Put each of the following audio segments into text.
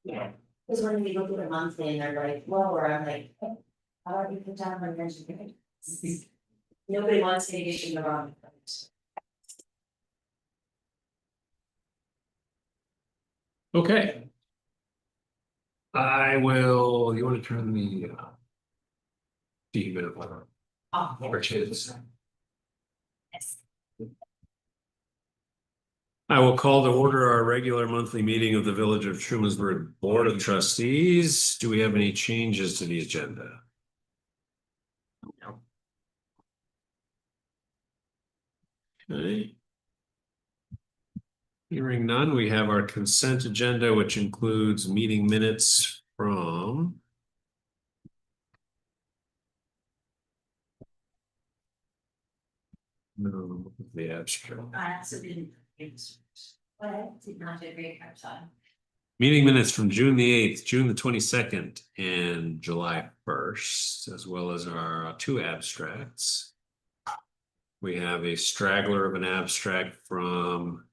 Yeah, because when we look at a monthly and they're like lower, I'm like, oh, how about we put down my mention? Nobody wants me to get in the wrong. Okay. I will, you want to turn the TV over? Oh, Purchase. yes. I will call to order our regular monthly meeting of the Village of Trumansburg Board of Trustees. Do we have any changes to the agenda? Okay. Hearing none, we have our consent agenda, which includes meeting minutes from no, the abstract. I also didn't. But I did not do a great time. Meeting minutes from June the 8th, June the 22nd, and July 1st, as well as our two abstracts. We have a straggler of an abstract from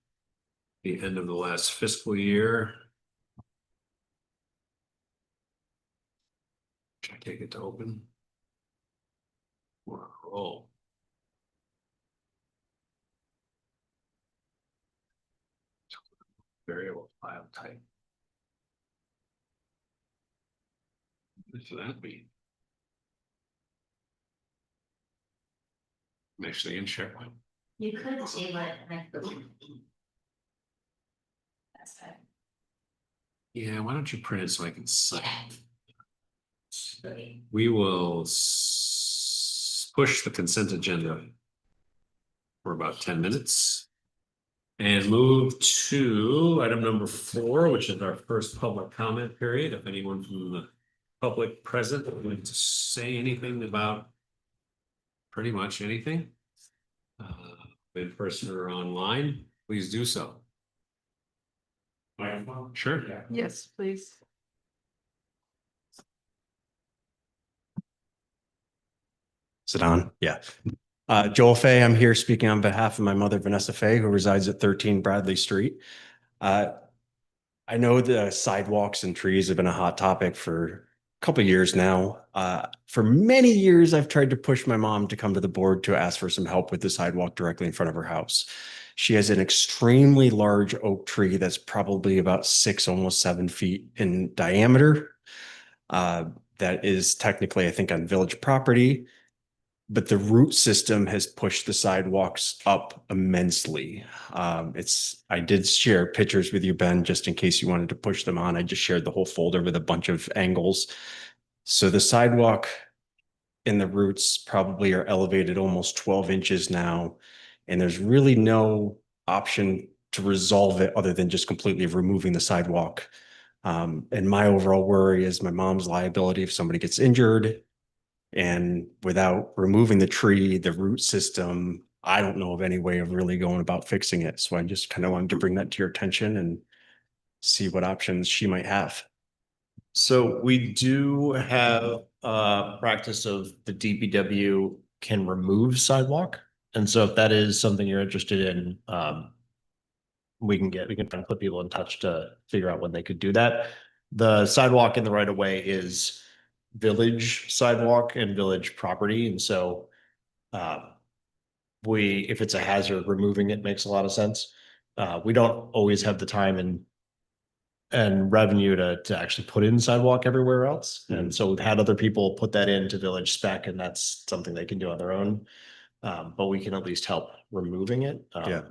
the end of the last fiscal year. Should I take it to open? Roll. Variable file type. What does that mean? I'm actually in SharePoint. You could table it and I could. That's fine. Yeah, why don't you print it so I can sign it? Okay. We will push the consent agenda for about 10 minutes and move to item number 4, which is our first public comment period. If anyone from the public present would like to say anything about pretty much anything, in person or online, please do so. Sure. Yes, please. Is it on? Yeah. Joel Fay, I'm here speaking on behalf of my mother, Vanessa Fay, who resides at 13 Bradley Street. I know the sidewalks and trees have been a hot topic for a couple of years now. For many years, I've tried to push my mom to come to the board to ask for some help with the sidewalk directly in front of her house. She has an extremely large oak tree that's probably about 6, almost 7 feet in diameter. That is technically, I think, on village property. But the root system has pushed the sidewalks up immensely. I did share pictures with you, Ben, just in case you wanted to push them on. I just shared the whole folder with a bunch of angles. So the sidewalk in the roots probably are elevated almost 12 inches now. And there's really no option to resolve it other than just completely removing the sidewalk. And my overall worry is my mom's liability if somebody gets injured. And without removing the tree, the root system, I don't know of any way of really going about fixing it. So I just kind of wanted to bring that to your attention and see what options she might have. So we do have practice of the DPW can remove sidewalk. And so if that is something you're interested in, we can try and put people in touch to figure out when they could do that. The sidewalk in the right of way is village sidewalk and village property. And so if it's a hazard, removing it makes a lot of sense. We don't always have the time and revenue to actually put in sidewalk everywhere else. Mm-hmm. And so we've had other people put that into village spec, and that's something they can do on their own. But we can at least help removing it. Yeah.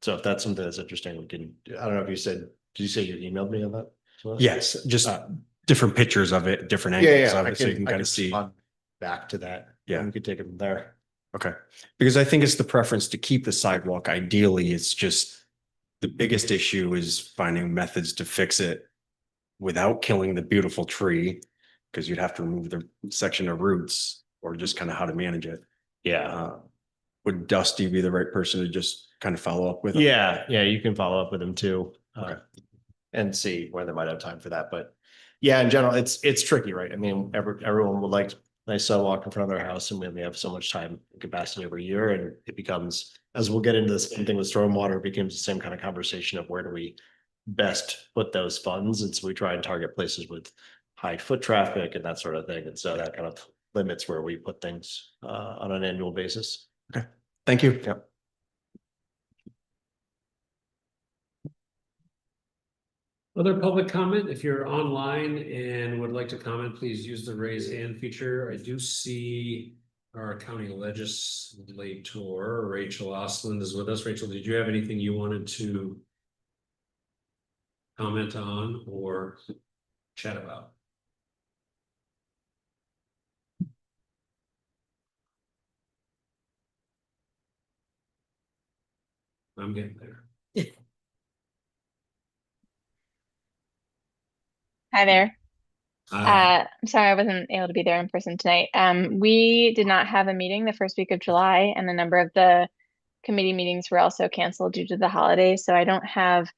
So if that's something that's interesting, we can, I don't know if did you say you emailed me on that? Yes, just different pictures of it, different angles of it, so you can kind of see. Back to that. Yeah. We could take it from there. Okay. Because I think it's the preference to keep the sidewalk. Ideally, it's just the biggest issue is finding methods to fix it without killing the beautiful tree, because you'd have to remove the section of roots, or just kind of how to manage it. Yeah. Would Dusty be the right person to just kind of follow up with? Yeah. Yeah. You can follow up with him too. Okay. And see where they might have time for that. But yeah, in general, it's tricky, right? I mean, everyone would like nice sidewalk in front of their house, and we only have so much time and capacity every year. And it becomes, as we'll get into this thing with stormwater, it becomes the same kind of conversation of where do we best put those funds. And so we try and target places with high foot traffic and that sort of thing. And so that kind of limits where we put things on an annual basis. Thank you. Yep. Other public comment, if you're online and would like to comment, please use the raise hand feature. I do see our county legislator, Rachel Osland is with us. Rachel, did you have anything you wanted to comment on or chat about? I'm getting there. Hi there. Hi. I'm sorry I wasn't able to be there in person tonight. We did not have a meeting the first week of July, and a number of the committee meetings were also canceled due to the holidays. So I don't have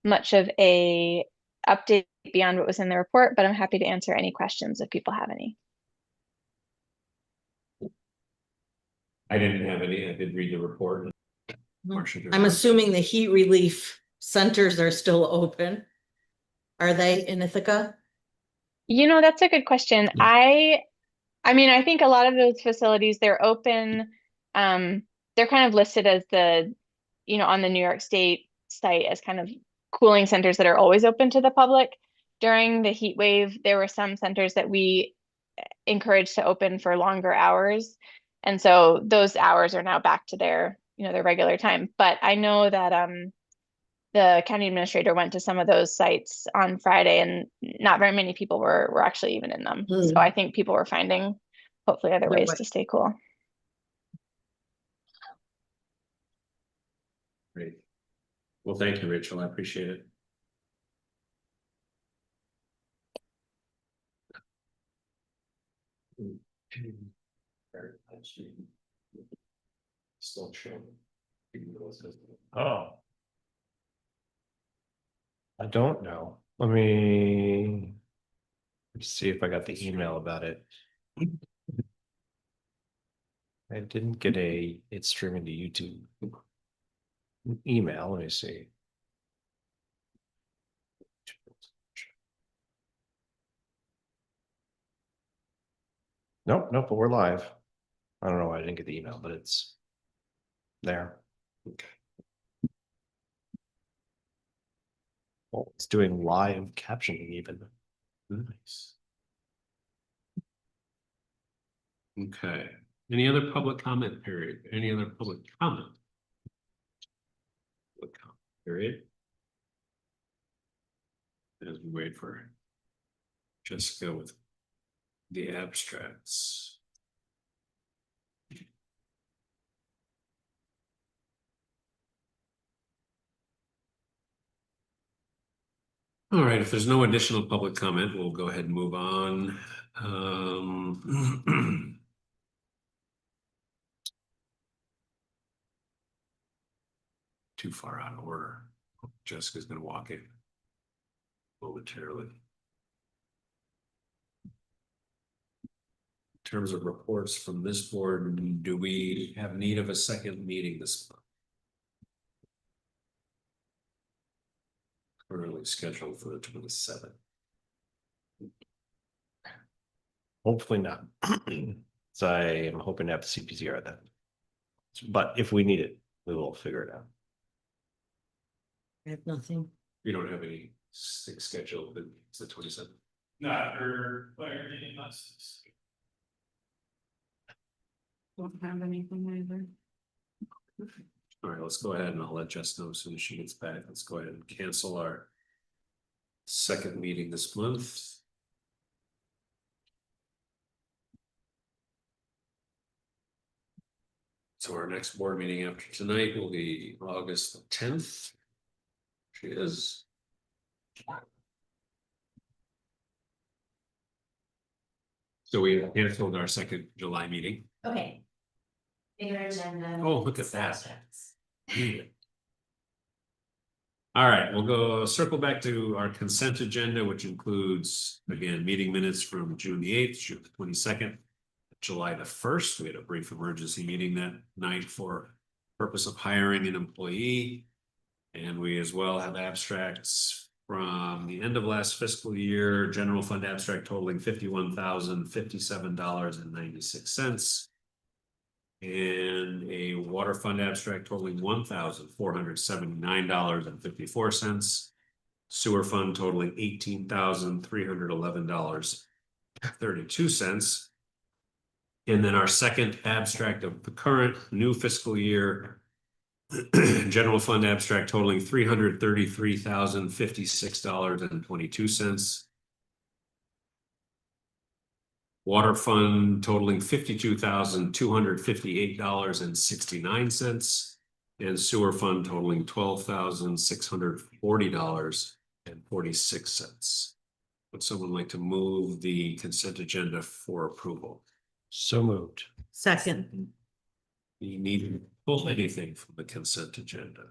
much of a update beyond what was in the report, but I'm happy to answer any questions if people have any. I didn't have any, I did read the report. I'm assuming the heat relief centers are still open. Are they in Ithaca? You know, that's a good question. I mean, I think a lot of those facilities, they're open. They're kind of listed as on the New York State site as kind of cooling centers that are always open to the public. During the heat wave, there were some centers that we encouraged to open for longer hours. And so those hours are now back to their regular time. But I know that the county administrator went to some of those sites on Friday, and not very many people were actually even in them. So I think people were finding hopefully other ways to stay cool. Great. Well, thank you, Rachel. I appreciate it. Still showing. Oh. I don't know. Let me see if I got the email about it. I didn't get it's streaming to YouTube email. Let me see. Nope, but we're live. I don't know why I didn't get the email, but it's there. Okay. Well, it's doing live captioning even. Nice. Okay. Any other public comment period? Any other public comment? Public comment period. As we wait for Jessica with the abstracts. All right, if there's no additional public comment, we'll go ahead and move on. Too far out of order. Jessica's gonna walk in momentarily. In terms of reports from this board, do we have need of a second meeting this month? Currently scheduled for the 27th. Hopefully not. So I am hoping to have the CPCR then. But if we need it, we will figure it out. I have nothing. You don't have any scheduled, but it's the 27th. Not for anything else. Don't have anything either. All right, let's go ahead and I'll let Jess know as soon as she gets back. Let's go ahead and cancel our second meeting this month. So our next board meeting after tonight will be August 10th. She is. So we canceled our second July meeting. Okay. Bigger agenda. Oh, look at that. All right, we'll go circle back to our consent agenda, which includes, again, meeting minutes from June the 8th, June the 22nd, July the 1st. We had a brief emergency meeting that night for purpose of hiring an employee. And we as well have abstracts from the end of last fiscal year, general fund abstract totaling $51,057.96. And a water fund abstract totaling $1,479.54. Sewer fund totaling $18,311.32. And then our second abstract of the current new fiscal year, general fund abstract totaling $333,056.22. Water fund totaling $52,258.69. And sewer fund totaling $12,640.46. Would someone like to move the consent agenda for approval? So moved. Second, You need to pull anything from the consent agenda?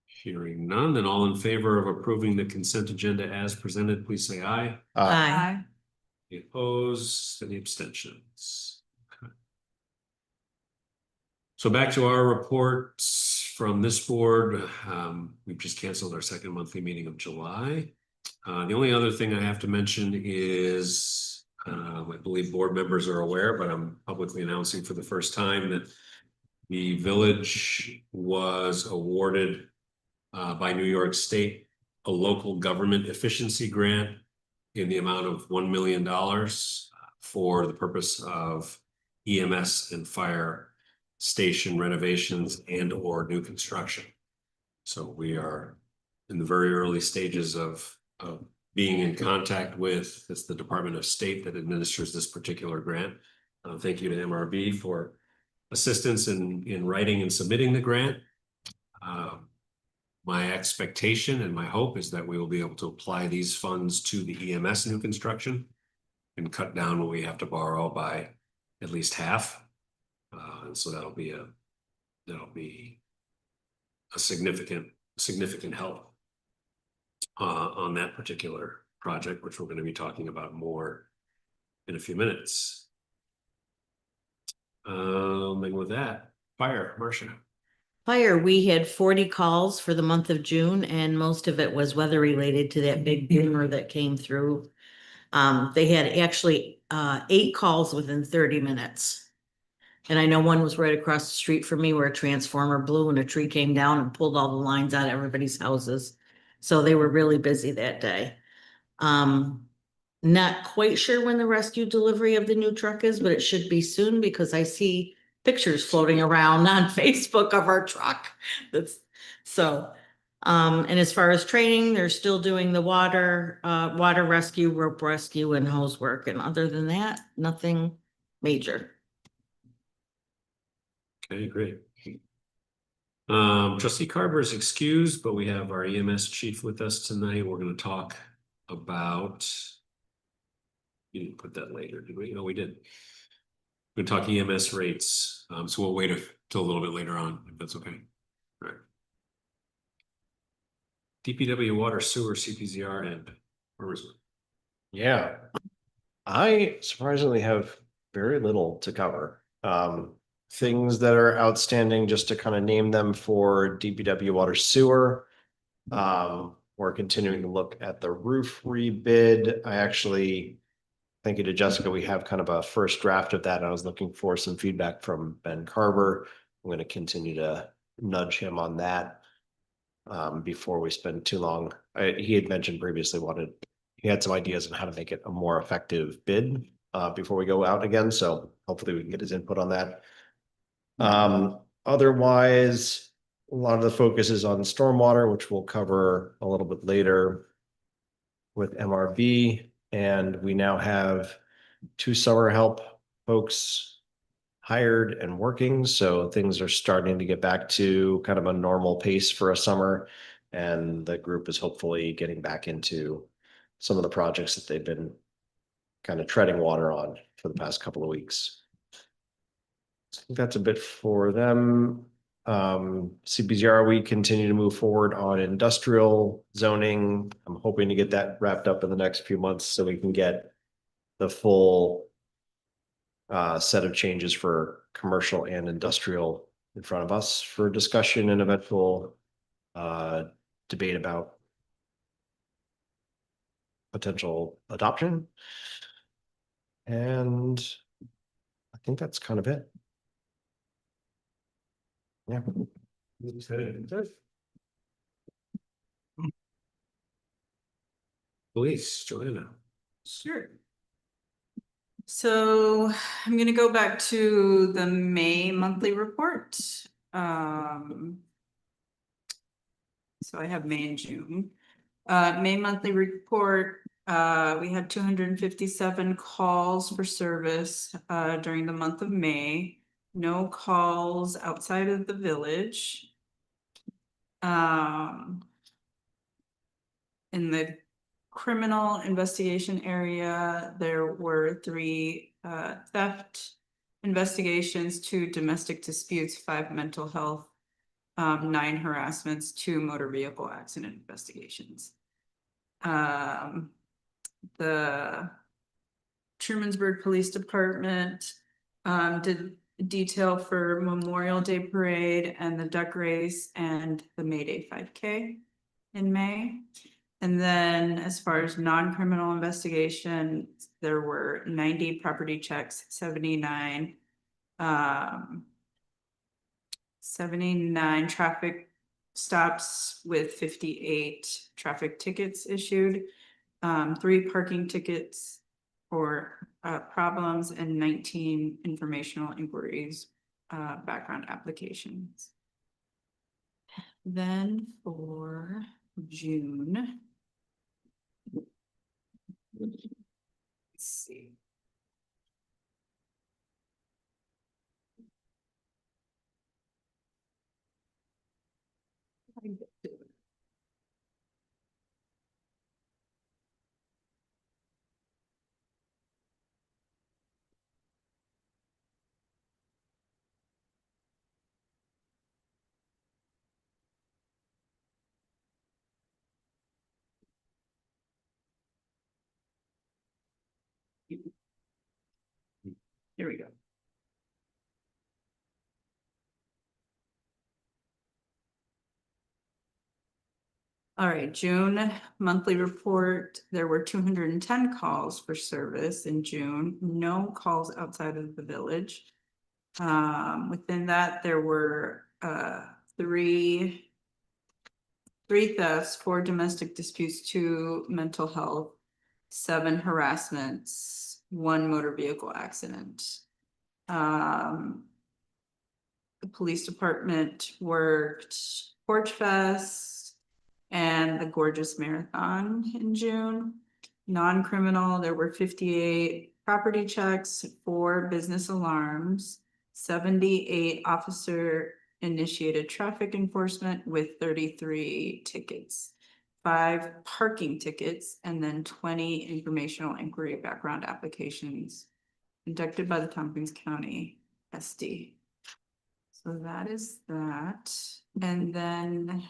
Hearing none, then all in favor of approving the consent agenda as presented, please say aye. aye. Any opposed, any abstentions? Okay. So back to our reports from this board. We've just canceled our second monthly meeting of July. The only other thing I have to mention is, I believe board members are aware, but I'm publicly announcing for the first time that the village was awarded by New York State a local government efficiency grant in the amount of $1 million for the purpose of EMS and fire station renovations and or new construction. So we are in the very early stages of being in contact with, it's the Department of State that administers this particular grant. Thank you to MRB for assistance in writing and submitting the grant. My expectation and my hope is that we will be able to apply these funds to the EMS new construction and cut down what we have to borrow by at least half. And so that'll be a significant help on that particular project, which we're going to be talking about more in a few minutes. And with that, fire, Marcia. Fire, we had 40 calls for the month of June, and most of it was weather related to that big boomer that came through. They had actually 8 calls within 30 minutes. And I know one was right across the street from me where a transformer blew and a tree came down and pulled all the lines out of everybody's houses. So they were really busy that day. Not quite sure when the rescue delivery of the new truck is, but it should be soon because I see pictures floating around on Facebook of our truck. That's so. And as far as training, they're still doing the water rescue, rope rescue, and hose work. And other than that, nothing major. Okay, great. Trustee Carver is excused, but we have our EMS chief with us tonight. We're going to talk about. You didn't put that later, did we? No, we did. We're going to talk EMS rates. So we'll wait till a little bit later on, if that's okay. All right. DPW water sewer CPZR and where was it? Yeah. I surprisingly have very little to cover. Things that are outstanding, just to kind of name them for DPW water sewer. We're continuing to look at the roof rebid. Thank you to Jessica. We have kind of a first draft of that. I was looking for some feedback from Ben Carver. I'm going to continue to nudge him on that before we spend too long. He had mentioned previously he had some ideas on how to make it a more effective bid before we go out again. So hopefully we can get his input on that. Otherwise, a lot of the focus is on stormwater, which we'll cover a little bit later with MRB. And we now have 2 summer help folks hired and working. So things are starting to get back to kind of a normal pace for a summer. And the group is hopefully getting back into some of the projects that they've been kind of treading water on for the past couple of weeks. I think that's a bit for them. CPZR, we continue to move forward on industrial zoning. I'm hoping to get that wrapped up in the next few months so we can get the full set of changes for commercial and industrial in front of us for discussion and eventual debate about potential adoption. And I think that's kind of it. Yeah. Please, Joanna. Sure. So I'm gonna go back to the May monthly report. So I have May and June. May monthly report, we had 257 calls for service during the month of May. No calls outside of the village. In the criminal investigation area, there were 3 theft investigations, 2 domestic disputes, 5 mental health, 9 harassments, 2 motor vehicle accident investigations. The Trumansburg Police Department did detail for Memorial Day Parade and the duck race and the May Day 5K in May. And then as far as non-criminal investigation, there were 90 property checks, 79 traffic stops with 58 traffic tickets issued, 3 parking tickets for problems, and 19 informational inquiries, background applications. Then for June. Let's see. Here we go. All right, June monthly report, there were 210 calls for service in June, no calls outside of the village. Within that, there were three thefts, 4 domestic disputes, 2 mental health, 7 harassments, 1 motor vehicle accident. The police department worked Porch Fest and the Gorgeous Marathon in June. Non-criminal, there were 58 property checks, 4 business alarms, 78 officer initiated traffic enforcement with 33 tickets, 5 parking tickets, and then 20 informational inquiry background applications conducted by the Tompkins County SD. So that is that. And then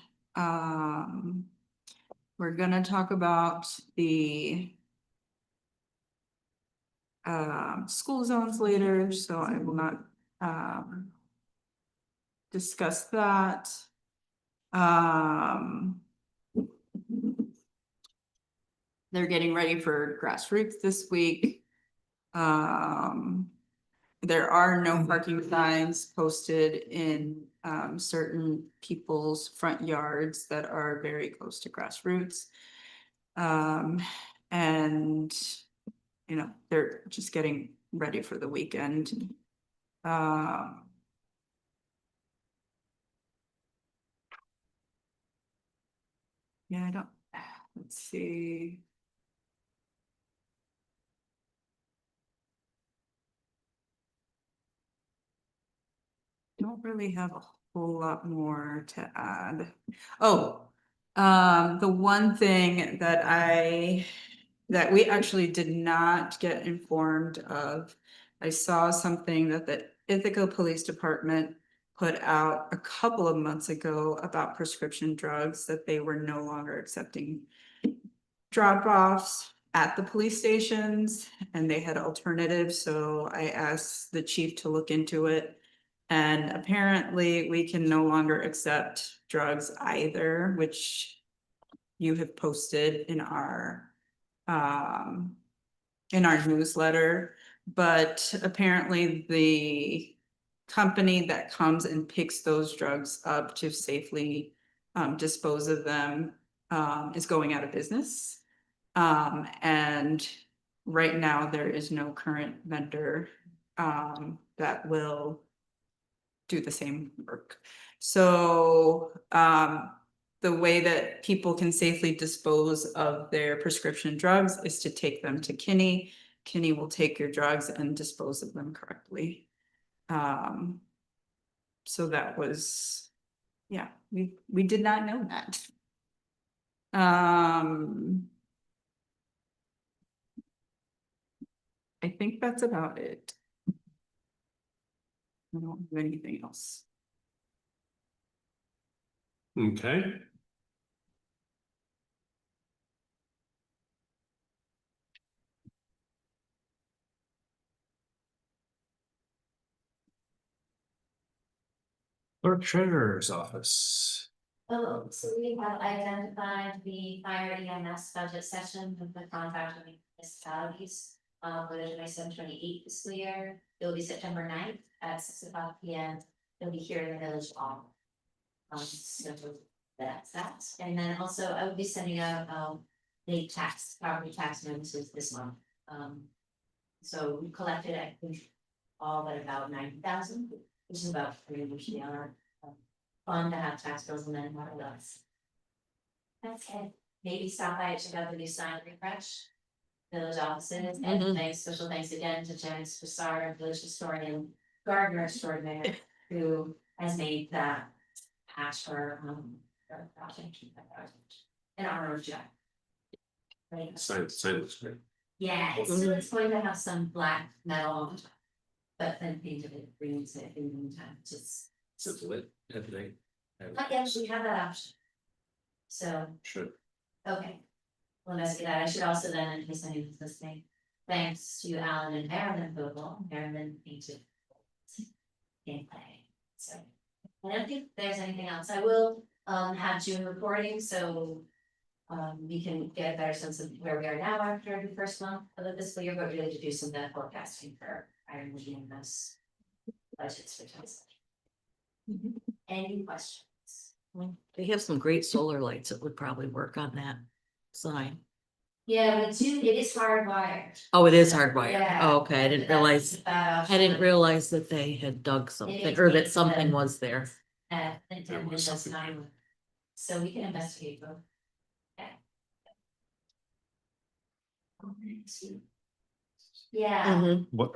we're gonna talk about the school zones later, so I will not discuss that. They're getting ready for grassroots this week. There are no parking signs posted in certain people's front yards that are very close to grassroots. And you know, they're just getting ready for the weekend. Yeah, I don't, let's see. Don't really have a whole lot more to add. Oh, the one thing that we actually did not get informed of. I saw something that the Ithaca Police Department put out a couple of months ago about prescription drugs, that they were no longer accepting drop-offs at the police stations and they had alternatives, so I asked the chief to look into it. And apparently we can no longer accept drugs either, which you have posted in our newsletter. But apparently the company that comes and picks those drugs up to safely dispose of them is going out of business. And right now there is no current vendor that will do the same work. So the way that people can safely dispose of their prescription drugs is to take them to Kinney. Kinney will take your drugs and dispose of them correctly. So that was, yeah, we did not know that. I think that's about it. I don't have anything else. Okay. Clerk Treasurer's Office. Oh, so we have identified the fire EMS budget session with the contract with municipalities. For the 27-28 fiscal year, it will be September 9th at 6:00 p.m. It'll be here in the village hall. So that's that, and then also I will be sending out the property tax notices this month. So we collected, I think, all but about 90,000, which is about 3 which they are. Fun to have tax bills and then what else. That's it. Maybe stop by and check out the new sign refresh. Village offices, and thanks, special thanks again to Janice Broussard, village historian, gardener extraordinaire, who has made that patch for project. In honor of Jack. Right. Sign looks great. Yeah, it's going to have some black metal on top, but then painted it green to in the meantime, just. It's lit at night. Not yet, we have that option. So, Should. okay. Well, investigate that. I should also then, in case anyone's listening, thanks to Alan and Marilyn Vogel, Marilyn painted gameplay. So I don't think there's anything else. I will have June reporting, so we can get a better sense of where we are now after the first month of the fiscal year, but really to do some of that forecasting for Iron and those budgets for 2020. Any questions? They have some great solar lights that would probably work on that sign. Yeah, we do, it is hardwired. Oh, it is hardwired. Yeah. Oh, okay, I didn't realize, I didn't realize that they had dug something or that something was there. And just time. So we can investigate both. Okay. Yeah. Mhm. What,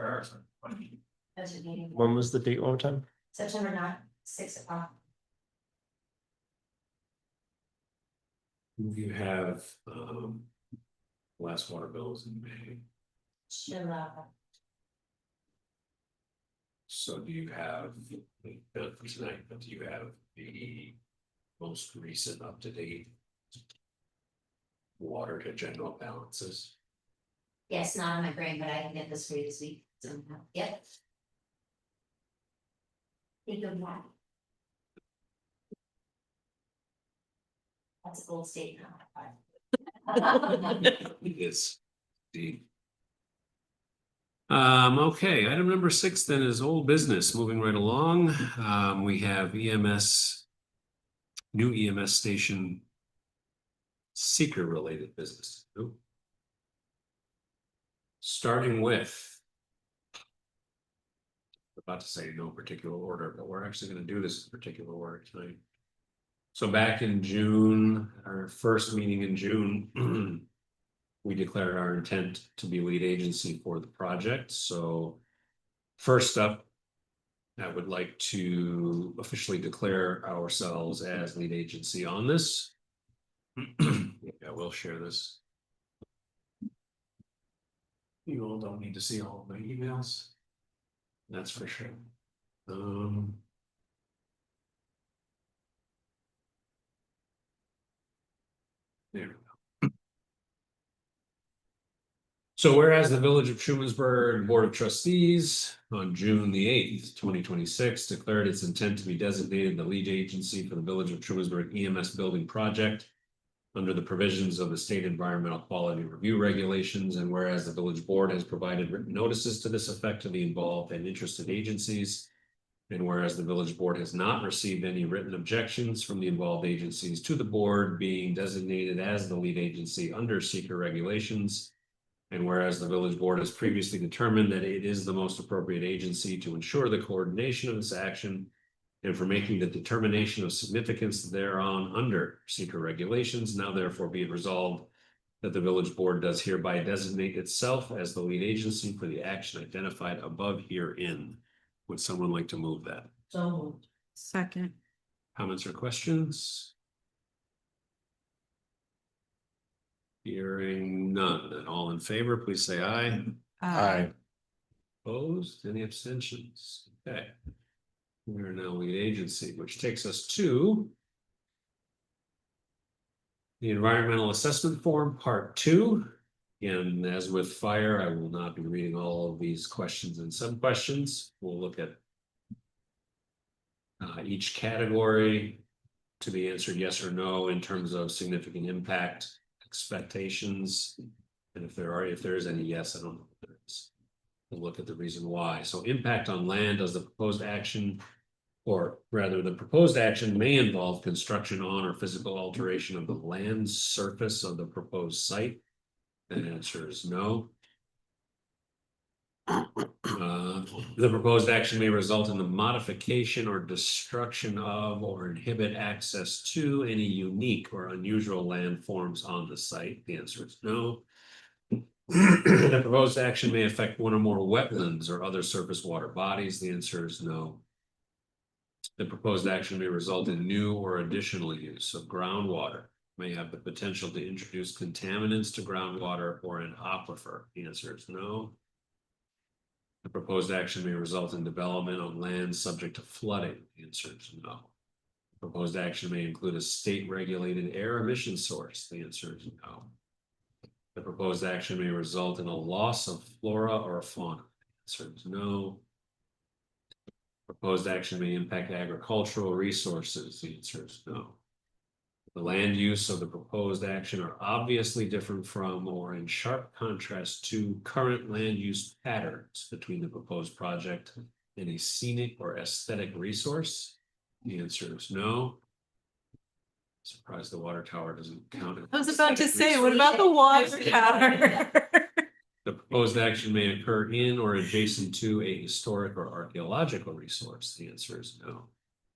Budget meeting, when was the date one more time? September 9th, 6:00. You have last water bills in May. So do you have, done for tonight, but do you have the most recent up to date water to general balances? Yes, not on my brain, but I can get this for you this week. So, yep. Think of that. That's a bold statement. It is. Indeed. Okay, item number 6 then is old business, moving right along. We have EMS, new EMS station, seeker related business. Nope. Starting with, about to say no particular order, but we're actually going to do this in particular order tonight. So back in June, our first meeting in June, we declared our intent to be lead agency for the project. So first up, I would like to officially declare ourselves as lead agency on this. I will share this. You all don't need to see all of my emails. That's for sure. There we go. So whereas the Village of Trumansburg Board of Trustees on June the 8th, 2026, declared its intent to be designated the lead agency for the Village of Trumansburg EMS building project under the provisions of the state environmental quality review regulations, and whereas the village board has provided written notices to this effect to the involved and interested agencies, and whereas the village board has not received any written objections from the involved agencies to the board being designated as the lead agency under seeker regulations, and whereas the village board has previously determined that it is the most appropriate agency to ensure the coordination of this action and for making the determination of significance thereon under seeker regulations, now therefore be it resolved that the village board does hereby designate itself as the lead agency for the action identified above herein. Would someone like to move that? So moved. Second. Comments or questions? Hearing none, and all in favor, please say aye. Opposed, any abstentions? Okay. We are now lead agency, which takes us to the environmental assessment form, part 2. And as with fire, I will not be reading all of these questions and sub-questions. We'll look at each category to be answered yes or no in terms of significant impact, expectations, and if there is any yes, I don't know if there is. We'll look at the reason why. So impact on land, does the proposed action, or rather the proposed action may involve construction on or physical alteration of the land surface of the proposed site? The answer is no. The proposed action may result in the modification or destruction of or inhibit access to any unique or unusual landforms on the site. The answer is no. The proposed action may affect one or more wetlands or other surface water bodies. The answer is no. The proposed action may result in new or additional use of groundwater, may have the potential to introduce contaminants to groundwater or an aquifer. The answer is no. The proposed action may result in development on land subject to flooding. The answer is no. The proposed action may include a state-regulated air emission source. The answer is no. The proposed action may result in a loss of flora or fauna. The answer is no. Proposed action may impact agricultural resources. The answer is no. The land use of the proposed action are obviously different from or in sharp contrast to current land use patterns between the proposed project and a scenic or aesthetic resource. The answer is no. Surprised the water tower doesn't count. I was about to say, what about the water tower? The proposed action may occur in or adjacent to a historic or archaeological resource. The answer is no.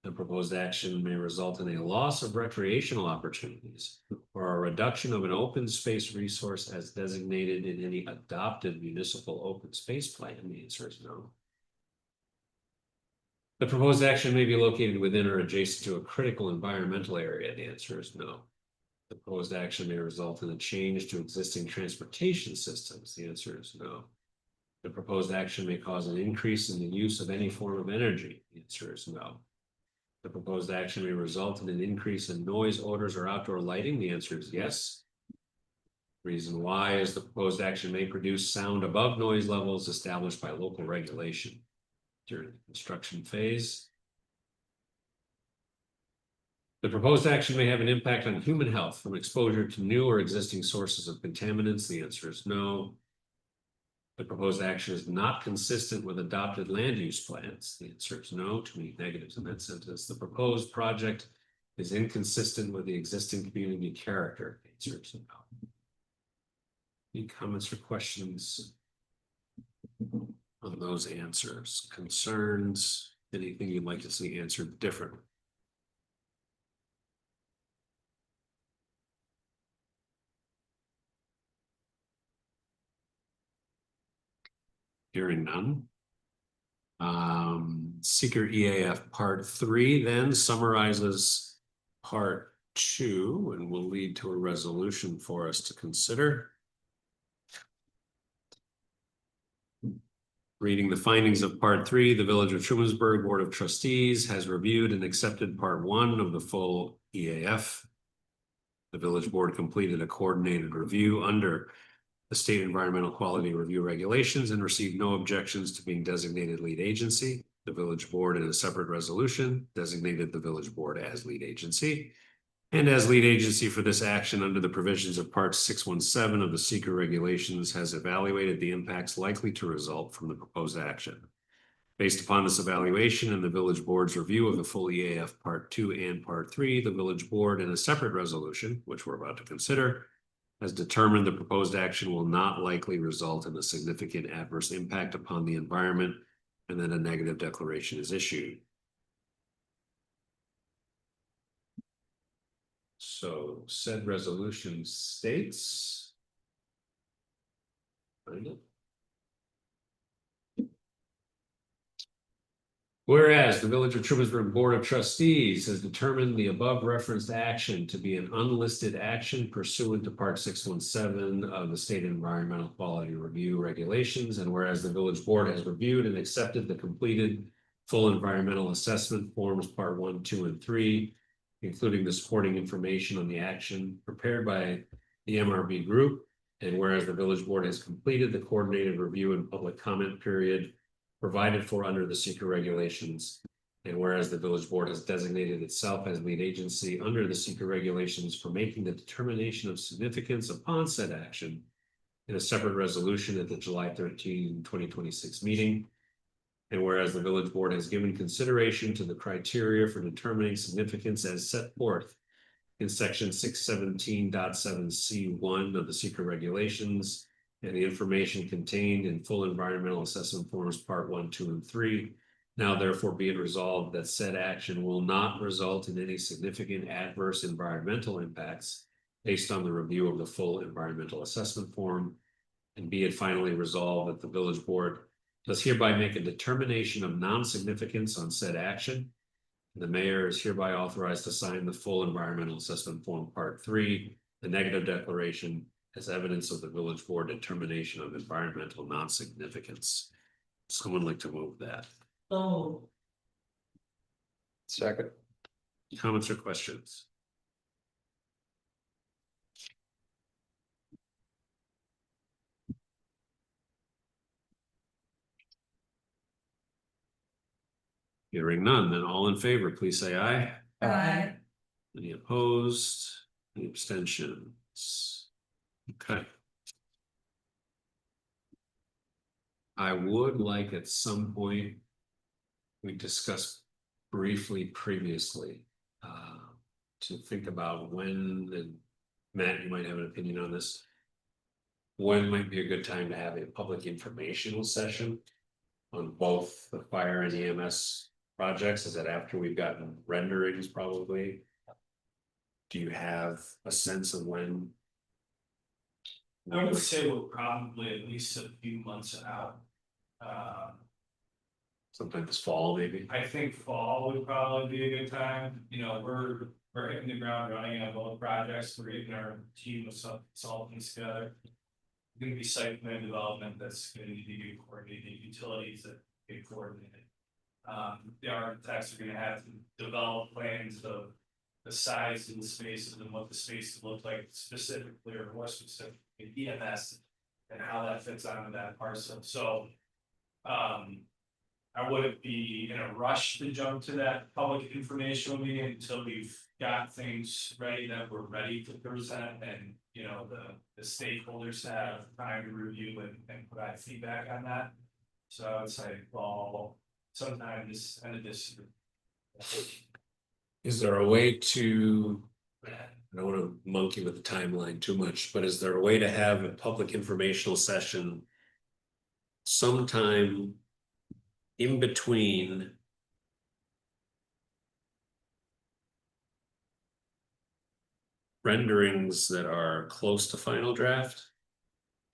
The proposed action may result in a loss of recreational opportunities or a reduction of an open space resource as designated in any adopted municipal open space plan. The answer is no. The proposed action may be located within or adjacent to a critical environmental area. The answer is no. The proposed action may result in a change to existing transportation systems. The answer is no. The proposed action may cause an increase in the use of any form of energy. The answer is no. The proposed action may result in an increase in noise, odors, or outdoor lighting. The answer is yes. Reason why is the proposed action may produce sound above noise levels established by local regulation during the construction phase. The proposed action may have an impact on human health from exposure to new or existing sources of contaminants. The answer is no. The proposed action is not consistent with adopted land use plans. The answer is no. Too many negatives in that sentence. The proposed project is inconsistent with the existing community character. The answer is no. Any comments or questions on those answers? Concerns? Anything you'd like to see answered differently? Hearing none. Seeker EAF Part 3 then summarizes Part 2 and will lead to a resolution for us to consider. Reading the findings of Part 3, the Village of Trumansburg Board of Trustees has reviewed and accepted Part 1 of the full EAF. The Village Board completed a coordinated review under the state environmental quality review regulations and received no objections to being designated lead agency. The village board in a separate resolution designated the village board as lead agency. And as lead agency for this action under the provisions of Part 617 of the seeker regulations has evaluated the impacts likely to result from the proposed action. Based upon this evaluation and the village board's review of the full EAF Part 2 and Part 3, the village board in a separate resolution, which we're about to consider, has determined the proposed action will not likely result in a significant adverse impact upon the environment, and then a negative declaration is issued. So said resolution states. Find it. Whereas the Village of Trumansburg Board of Trustees has determined the above referenced action to be an unlisted action pursuant to Part 617 of the State Environmental Quality Review Regulations, and whereas the Village Board has reviewed and accepted the completed full environmental assessment forms Part 1, 2, and 3, including the supporting information on the action prepared by the MRB group, and whereas the Village Board has completed the coordinated review and public comment period provided for under the seeker regulations, and whereas the village board has designated itself as lead agency under the seeker regulations for making the determination of significance upon said action in a separate resolution at the July 13, 2026 meeting, and whereas the village board has given consideration to the criteria for determining significance as set forth in section 617.7C1 of the seeker regulations, and the information contained in full environmental assessment forms Part 1, 2, and 3. Now therefore be it resolved that said action will not result in any significant adverse environmental impacts based on the review of the full environmental assessment form. And be it finally resolved that the village board does hereby make a determination of non-significance on said action. The mayor is hereby authorized to sign the full environmental assessment form Part 3, the negative declaration, as evidence of the village board determination of environmental non-significance. Someone like to move that? Oh. Second. Comments or questions? Hearing none, then all in favor, please say aye. Aye. Any opposed? Any abstentions? Okay. I would like at some point, we discussed briefly previously, to think about when, and Matt, you might have an opinion on this. When might be a good time to have a public informational session on both the fire and EMS projects? Is that after we've gotten renderings probably? Do you have a sense of when? I would say we're probably at least a few months out. Sometime this fall, maybe? I think fall would probably be a good time, you know, we're hitting the ground running on both projects, we're getting our team of consultants together. Gonna be site plan development that's gonna need to be coordinated, utilities that get coordinated. The architects are gonna have to develop plans of the size of the spaces and what the space will look like specifically, or more specifically EMS, and how that fits onto that parcel, so. I wouldn't be in a rush to jump to that public informational meeting until we've got things ready that we're ready to present, and, you know, the stakeholders have time to review and provide feedback on that. So I would say fall, sometime this end of this year. Is there a way to, I don't want to monkey with the timeline too much, but is there a way to have a public informational session sometime in between renderings that are close to final draft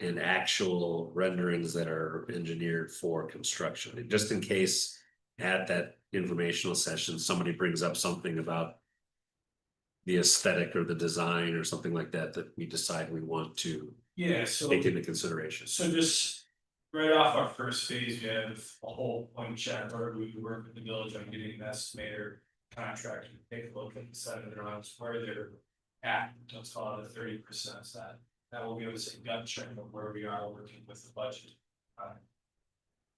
and actual renderings that are engineered for construction, and just in case at that informational session somebody brings up something about the aesthetic or the design or something like that that we decide we want to Yeah, so. take into consideration? So just right off our first phase, we have a whole point check where we work with the village on getting an estimator contract and take a look at the set of drawings where they're at, let's call it a 30% set. That will give us a gut check of where we are working with the budget.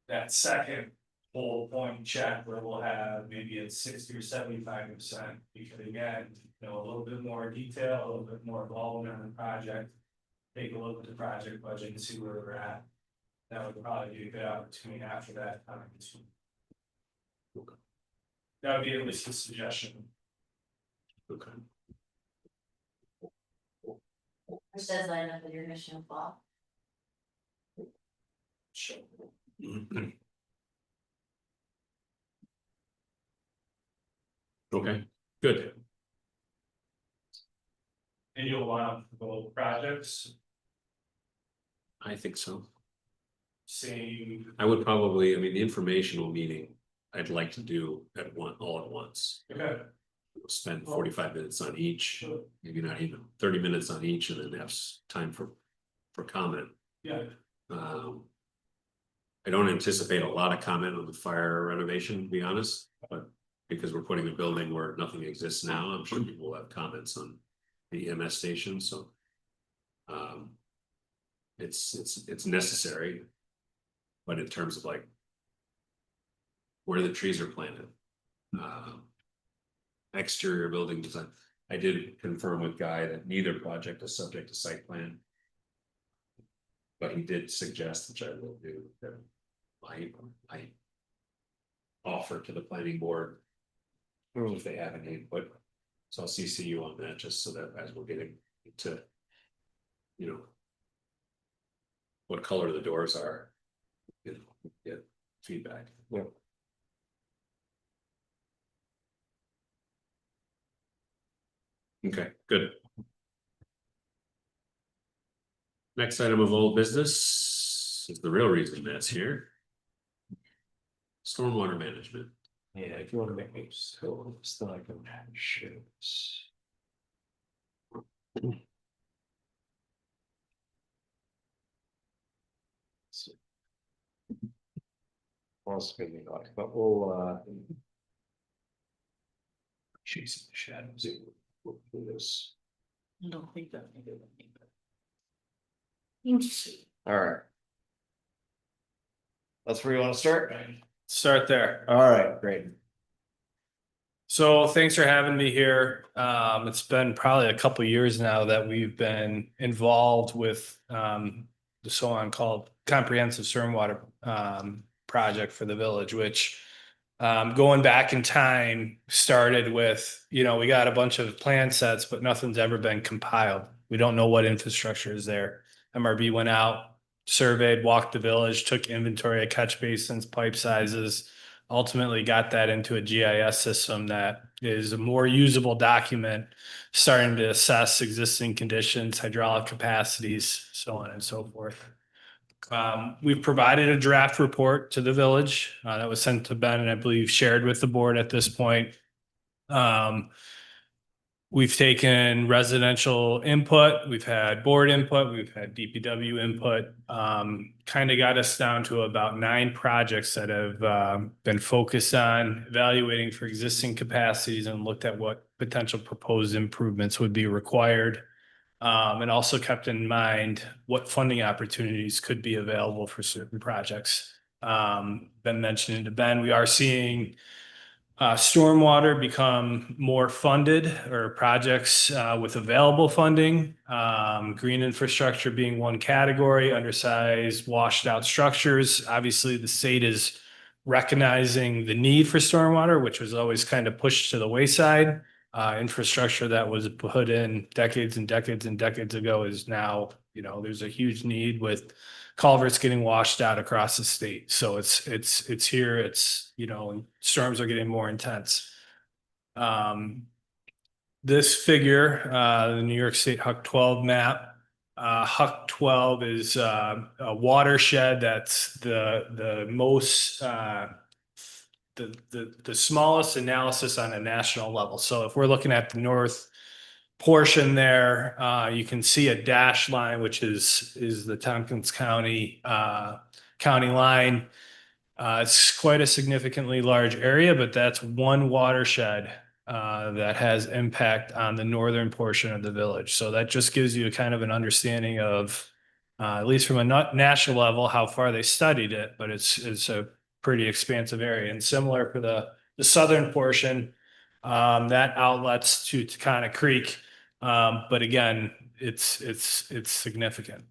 That second whole point check where we'll have maybe at 60 or 75%, because again, you know, a little bit more detail, a little bit more involvement in the project. Take a look at the project budget and see where we're at. That would probably be a good opportunity after that time to. That would be at least a suggestion. Okay. Which does line up with your mission flaw. Sure. Okay, good. And you'll want both projects, I think so. same. I would probably, I mean, the informational meeting, I'd like to do all at once. Okay. Spend 45 minutes on each, maybe not even 30 minutes on each, and then have time for comment. Yeah. I don't anticipate a lot of comment on the fire renovation, to be honest, but because we're putting a building where nothing exists now, I'm sure people will have comments on the EMS station, so. It's necessary. But in terms of like where the trees are planted. Exterior building design, I did confirm with Guy that neither project is subject to site plan. But he did suggest, which I will do, that I offer to the planning board. If they have any input, so I'll CC you on that, just so that as we're getting to. You know. What color the doors are. You know, get feedback. Yeah. Okay, good. Next item of old business is the real reason that's here. Stormwater management. Yeah, if you want to make me still I can share this. Also gonna be like, but we'll Chasing the shadows. We'll do this. I don't think that. All right. That's where you want to start? Start there. All right, great. So thanks for having me here. It's been probably a couple years now that we've been involved with the so-on called comprehensive stormwater project for the village, which going back in time started with, you know, we got a bunch of plan sets, but nothing's ever been compiled. We don't know what infrastructure is there. MRB went out, surveyed, walked the village, took inventory of catch basins, pipe sizes, ultimately got that into a GIS system that is a more usable document, starting to assess existing conditions, hydraulic capacities, so on and so forth. We've provided a draft report to the village that was sent to Ben and I believe shared with the board at this point. We've taken residential input, we've had board input, we've had DPW input, kind of got us down to about 9 projects that have been focused on evaluating for existing capacities and looked at what potential proposed improvements would be required. And also kept in mind what funding opportunities could be available for certain projects. Been mentioning to Ben, we are seeing stormwater become more funded or projects with available funding. Green infrastructure being one category, undersized, washed out structures. Obviously, the state is recognizing the need for stormwater, which was always kind of pushed to the wayside. Infrastructure that was put in decades and decades and decades ago is now, you know, there's a huge need with culverts getting washed out across the state. So it's here, it's, you know, storms are getting more intense. This figure, the New York State HUC 12 map, HUC 12 is a watershed that's the most the smallest analysis on a national level. So if we're looking at the north portion there, you can see a dash line, which is the Tompkins County county line. It's quite a significantly large area, but that's one watershed that has impact on the northern portion of the village. So that just gives you kind of an understanding of, at least from a national level, how far they studied it, but it's a pretty expansive area. And similar for the southern portion, that outlets to Taconic Creek. But again, it's significant.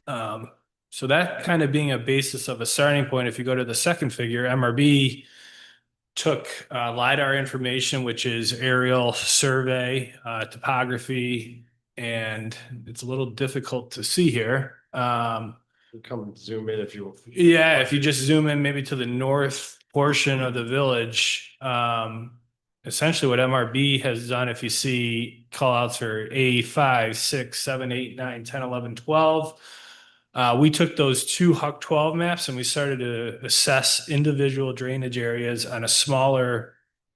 So that kind of being a basis of a starting point, if you go to the second figure, MRB took LiDAR information, which is aerial survey, topography, and it's a little difficult to see here. Come zoom in if you. Yeah, if you just zoom in maybe to the north portion of the village, essentially what MRB has done, if you see call outs for A5, 6, 7, 8, 9, 10, 11, 12. We took those two Huck 12 maps and we started to assess individual drainage areas on a smaller,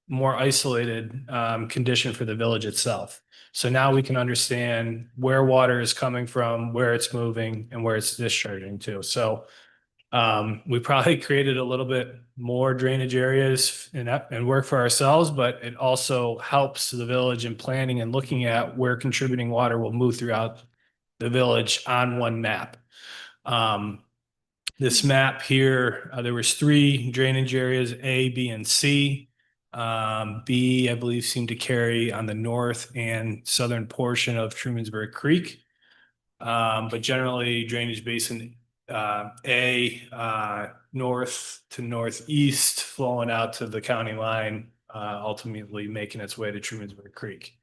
more isolated condition for the village itself. So now we can understand where water is coming from, where it's moving, and where it's discharging to. So we probably created a little bit more drainage areas and work for ourselves, but it also helps the village in planning and looking at where contributing water will move throughout the village on one map. This map here, there was 3 drainage areas, A, B, and C. B, I believe, seemed to carry on the north and southern portion of Trumansburg Creek. But generally drainage basin, A, north to northeast, flowing out to the county line, ultimately making its way to Trumansburg Creek.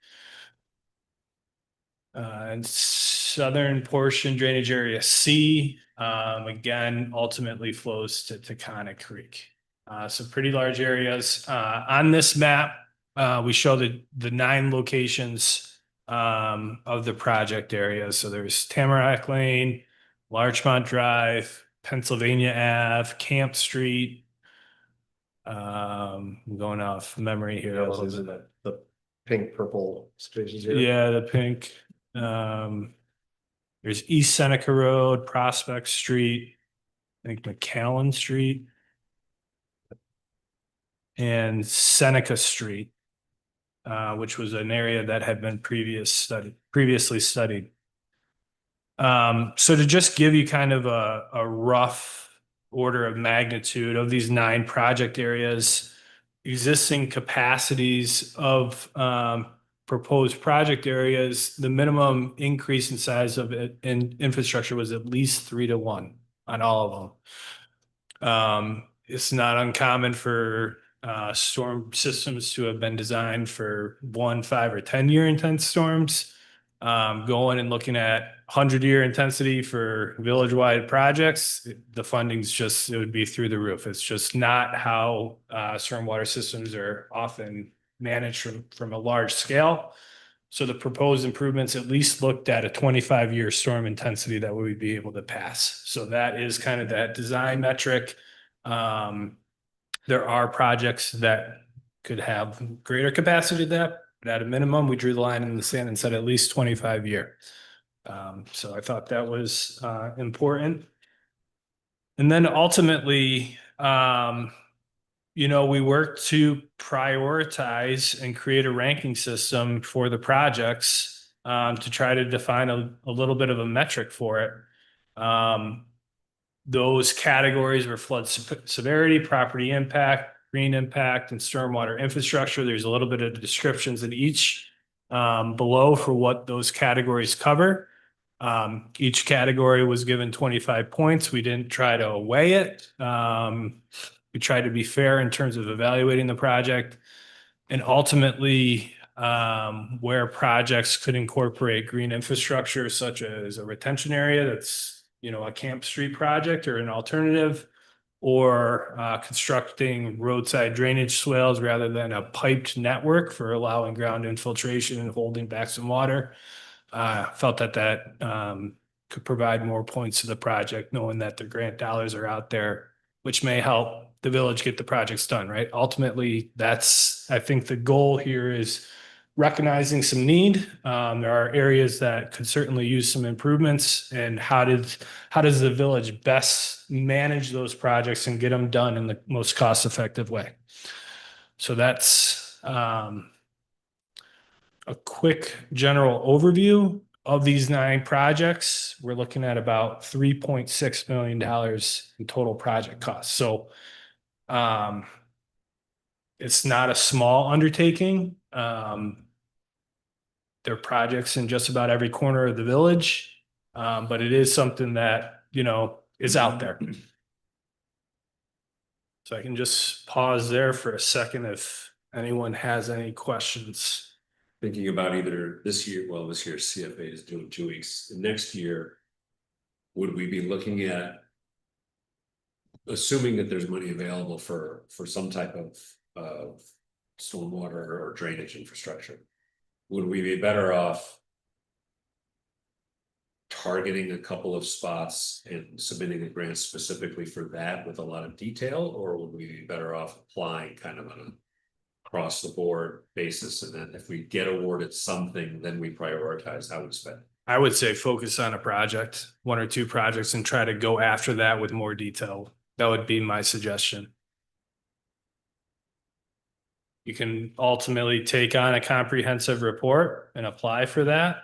And southern portion drainage area C, again, ultimately flows to Taconic Creek. So pretty large areas. On this map, we show the 9 locations of the project areas. So there's Tamarack Lane, Larchmont Drive, Pennsylvania Ave, Camp Street. I'm going off memory here a little bit. The pink purple spaces here. Yeah, the pink. There's East Seneca Road, Prospect Street, I think McAllen Street, and Seneca Street, which was an area that had been previously studied. So to just give you kind of a rough order of magnitude of these 9 project areas, existing capacities of proposed project areas, the minimum increase in size of it in infrastructure was at least 3 to 1 on all of them. It's not uncommon for storm systems to have been designed for 1, 5, or 10-year intense storms. Going and looking at 100-year intensity for village-wide projects, the funding's just, it would be through the roof. It's just not how stormwater systems are often managed from a large scale. So the proposed improvements at least looked at a 25-year storm intensity that we would be able to pass. So that is kind of that design metric. There are projects that could have greater capacity than that, but at a minimum, we drew the line in the sand and said at least 25-year. So I thought that was important. And then ultimately, we worked to prioritize and create a ranking system for the projects to try to define a little bit of a metric for it. Those categories were flood severity, property impact, green impact, and stormwater infrastructure. There's a little bit of descriptions in each below for what those categories cover. Each category was given 25 points. We didn't try to weigh it. We tried to be fair in terms of evaluating the project, and ultimately where projects could incorporate green infrastructure, such as a retention area that's, a Camp Street project or an alternative, or constructing roadside drainage swales rather than a piped network for allowing ground infiltration and holding back some water. Felt that could provide more points to the project, knowing that the grant dollars are out there, which may help the village get the projects done, right? Ultimately, I think the goal here is recognizing some need. There are areas that could certainly use some improvements, and how does the village best manage those projects and get them done in the most cost-effective way? So that's a quick general overview of these 9 projects, we're looking at about $3.6 million in total project costs. So it's not a small undertaking. There are projects in just about every corner of the village, but it is something that, is out there. So I can just pause there for a second if anyone has any questions. Thinking about either this year, well, this year CFA is doing 2 weeks. Next year, would we be looking at, assuming that there's money available for some type of stormwater or drainage infrastructure, would we be better off targeting a couple of spots and submitting a grant specifically for that with a lot of detail, or would we be better off applying kind of on a across the board basis, and then if we get awarded something, then we prioritize how we spend? I would say focus on a project, 1 or 2 projects, and try to go after that with more detail. That would be my suggestion. You can ultimately take on a comprehensive report and apply for that.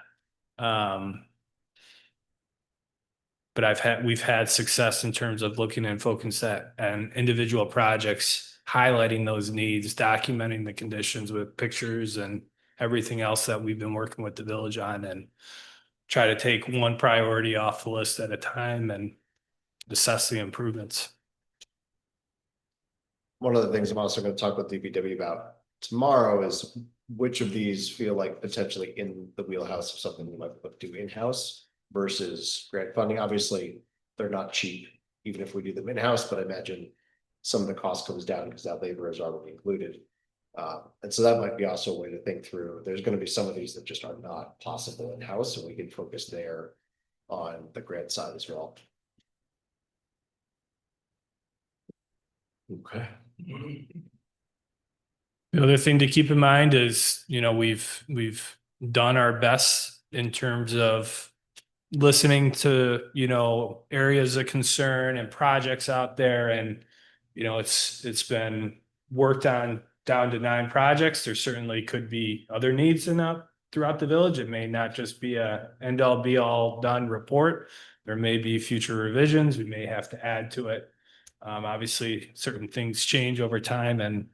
But we've had success in terms of looking and focus that and individual projects, highlighting those needs, documenting the conditions with pictures and everything else that we've been working with the village on, and try to take one priority off the list at a time and assess the improvements. One of the things I'm also going to talk with DPW about tomorrow is which of these feel like potentially in the wheelhouse of something we might do in-house versus grant funding. Obviously, they're not cheap, even if we do them in-house, but I imagine some of the cost comes down because that labor is already included. And so that might be also a way to think through. There's going to be some of these that just are not possible in-house, and we can focus there on the grant side as well. Okay. The other thing to keep in mind is, we've done our best in terms of listening to, areas of concern and projects out there, and it's been worked on down to 9 projects. There certainly could be other needs throughout the village. It may not just be a end all be all done report. There may be future revisions. We may have to add to it. Obviously, certain things change over time, and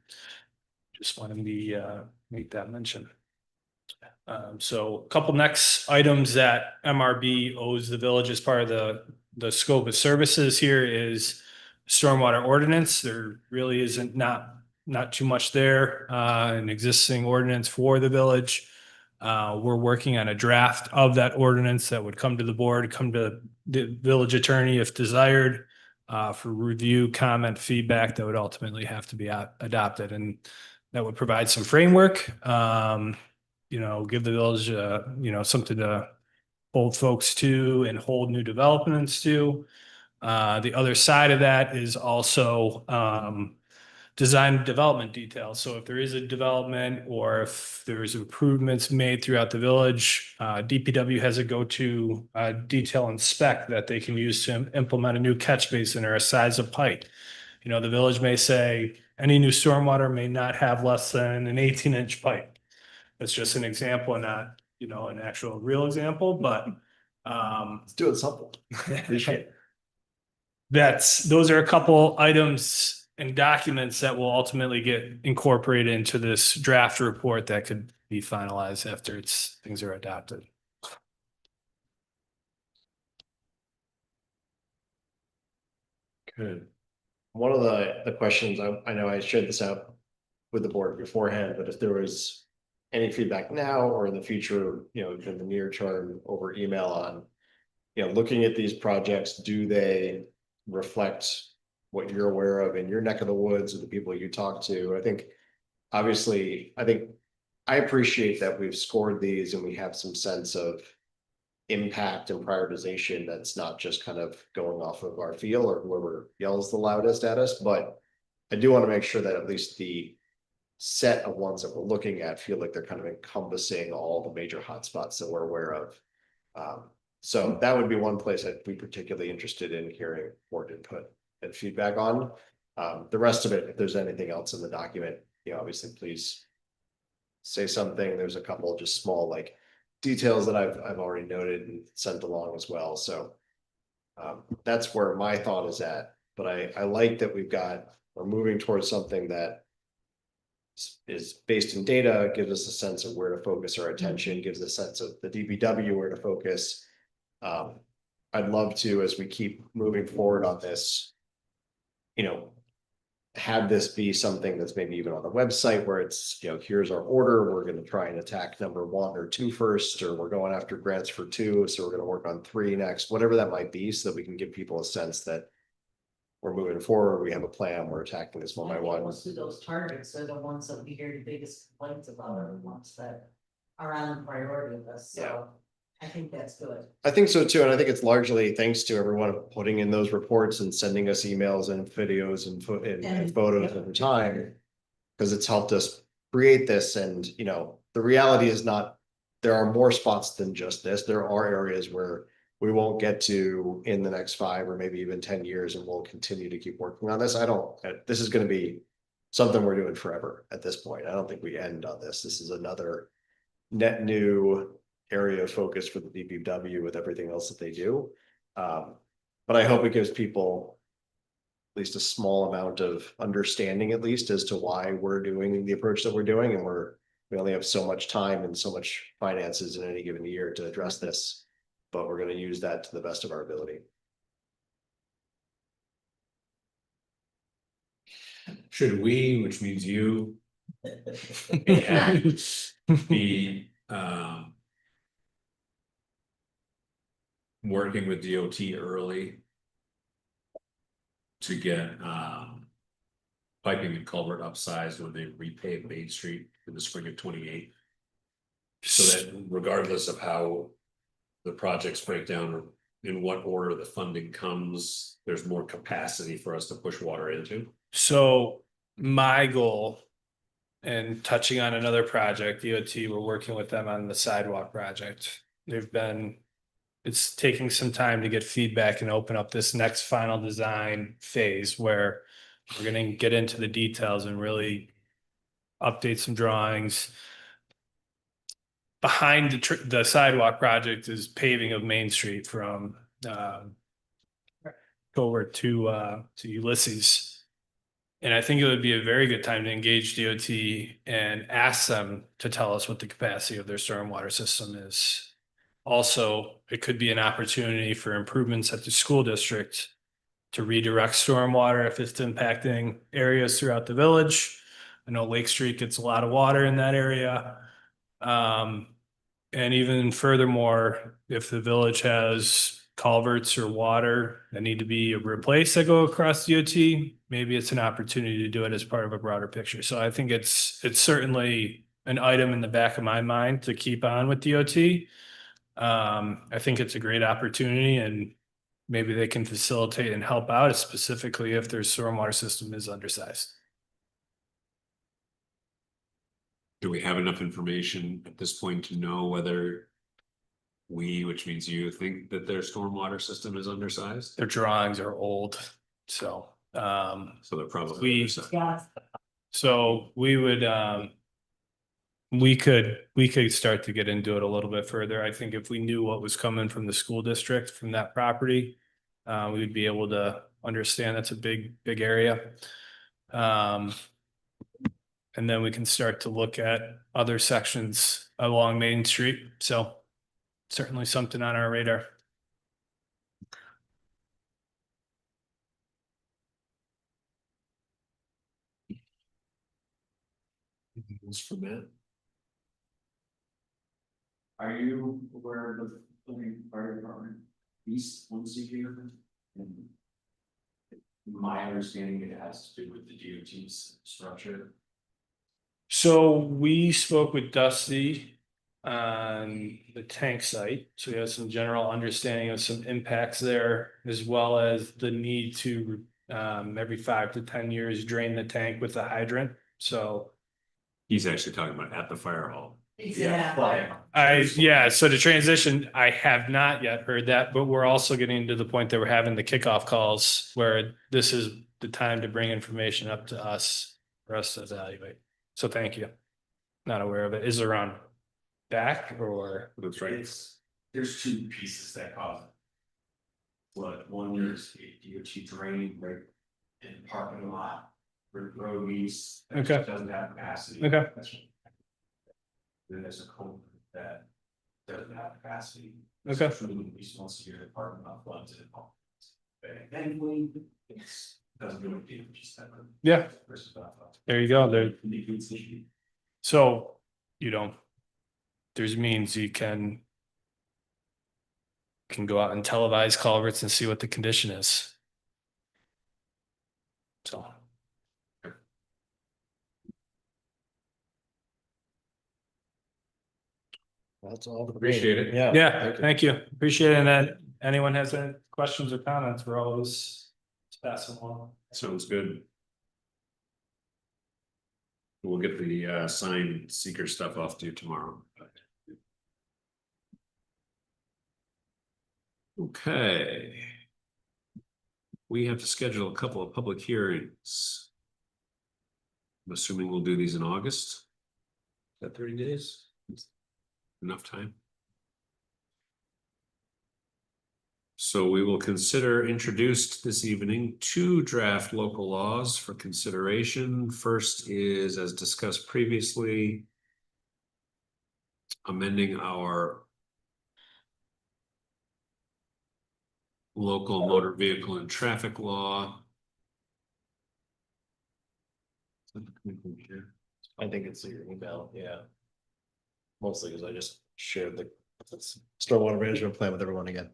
just want to make that mention. So a couple next items that MRB owes the village as part of the scope of services here is stormwater ordinance. There really isn't not too much there, an existing ordinance for the village. We're working on a draft of that ordinance that would come to the board, come to the village attorney if desired, for review, comment, feedback that would ultimately have to be adopted, and that would provide some framework. Give the village, something to hold folks to and hold new developments to. The other side of that is also design development details. So if there is a development or if there's improvements made throughout the village, DPW has a go-to detail and spec that they can use to implement a new catch basin or a size of pipe. The village may say any new stormwater may not have less than an 18-inch pipe. That's just an example and not, an actual real example, but Let's do it simple. Appreciate it. those are a couple items and documents that will ultimately get incorporated into this draft report that could be finalized after things are adopted. Good. One of the questions, I know I shared this out with the board beforehand, but if there was any feedback now or in the future, in the near term over email on, looking at these projects, do they reflect what you're aware of in your neck of the woods or the people you talk to? I think I appreciate that we've scored these and we have some sense of impact and prioritization that's not just kind of going off of our feel or whoever yells the loudest at us, but I do want to make sure that at least the set of ones that we're looking at feel like they're kind of encompassing all the major hotspots that we're aware of. So that would be one place I'd be particularly interested in hearing more input and feedback on. The rest of it, if there's anything else in the document, obviously please say something. There's a couple of just small like details that I've already noted and sent along as well, so. That's where my thought is at, but I like that we're moving towards something that. Is based in data, gives us a sense of where to focus our attention, gives a sense of the DPW where to focus. I'd love to, as we keep moving forward on this. You know. Have this be something that's maybe even on the website where it's, here's our order, we're gonna try and attack number 1 or 2 first, or we're going after grants for 2, so we're gonna work on 3 next, whatever that might be, so that we can give people a sense that. We're moving forward, we have a plan, we're attacking this one by one. Most of those targets are the ones that we hear the biggest complaints about, are the ones that are on the priority list, so I think that's good. I think so too, and I think it's largely thanks to everyone putting in those reports and sending us emails and videos and And- photos over time. Because it's helped us create this, and the reality is not, there are more spots than just this. There are areas where we won't get to in the next 5 or maybe even 10 years, and we'll continue to keep working on this. This is gonna be something we're doing forever at this point. I don't think we end on this. This is another net new area of focus for the DPW with everything else that they do. But I hope it gives people at least a small amount of understanding, at least as to why we're doing the approach that we're doing, and we only have so much time and so much finances in any given year to address this. But we're gonna use that to the best of our ability. Should we, which means you, and be working with DOT early to get piping and culvert upsized when they repave Main Street in the spring of 28. So that regardless of how the projects break down or in what order the funding comes, there's more capacity for us to push water into. So my goal, and touching on another project, DOT, we're working with them on the sidewalk project. It's taking some time to get feedback and open up this next final design phase where we're gonna get into the details and really update some drawings. Behind the sidewalk project is paving of Main Street from over to Ulysses. And I think it would be a very good time to engage DOT and ask them to tell us what the capacity of their stormwater system is. Also, it could be an opportunity for improvements at the school district to redirect stormwater if it's impacting areas throughout the village. I know Lake Street gets a lot of water in that area. And even furthermore, if the village has culverts or water that need to be replaced that go across DOT, maybe it's an opportunity to do it as part of a broader picture. So I think it's certainly an item in the back of my mind to keep on with DOT. I think it's a great opportunity, and maybe they can facilitate and help out, specifically if their stormwater system is undersized. Do we have enough information at this point to know whether we, which means you, think that their stormwater system is undersized? Their drawings are old, so. So they're probably We- undersized. Yeah, So we would, we could start to get into it a little bit further. I think if we knew what was coming from the school district from that property, we would be able to understand that's a big area. And then we can start to look at other sections along Main Street. So certainly something on our radar. It's for Matt. Are you aware of the building fire department east once a year? And my understanding, it has to do with the DOT's structure. So we spoke with Dusty on the tank site, so we have some general understanding of some impacts there, as well as the need to every 5 to 10 years drain the tank with a hydrant. So He's actually talking about at the fire hall. yeah, so the transition, I have not yet heard that, but we're also getting to the point that we're having the kickoff calls where this is the time to bring information up to us for us to evaluate. So thank you. not aware of it. Is it around back or? That's right. There's two pieces that cause it. But one is DOT drain right in parking lot, road use. that Okay. just doesn't have capacity. Okay. Then there's a code that doesn't have capacity. Okay. Truly, at least once a year, the parking lot floods it. But thankfully, it's doesn't do it, just that. Yeah. Versus that. There you go. There. It's issue. So, there's means you can go out and televise culverts and see what the condition is. So. That's all. Appreciate it. Yeah, thank you. Appreciate it. And then anyone has any questions or comments, we're always pass them along. Sounds good. We'll get the sign seeker stuff off to you tomorrow. Okay. We have to schedule a couple of public hearings. I'm assuming we'll do these in August. Is that 30 days? Enough time? So we will consider introduced this evening 2 draft local laws for consideration. First is, as discussed previously, amending our local motor vehicle and traffic law. I think it's your email, yeah. Mostly because I just shared the stormwater management plan with everyone again.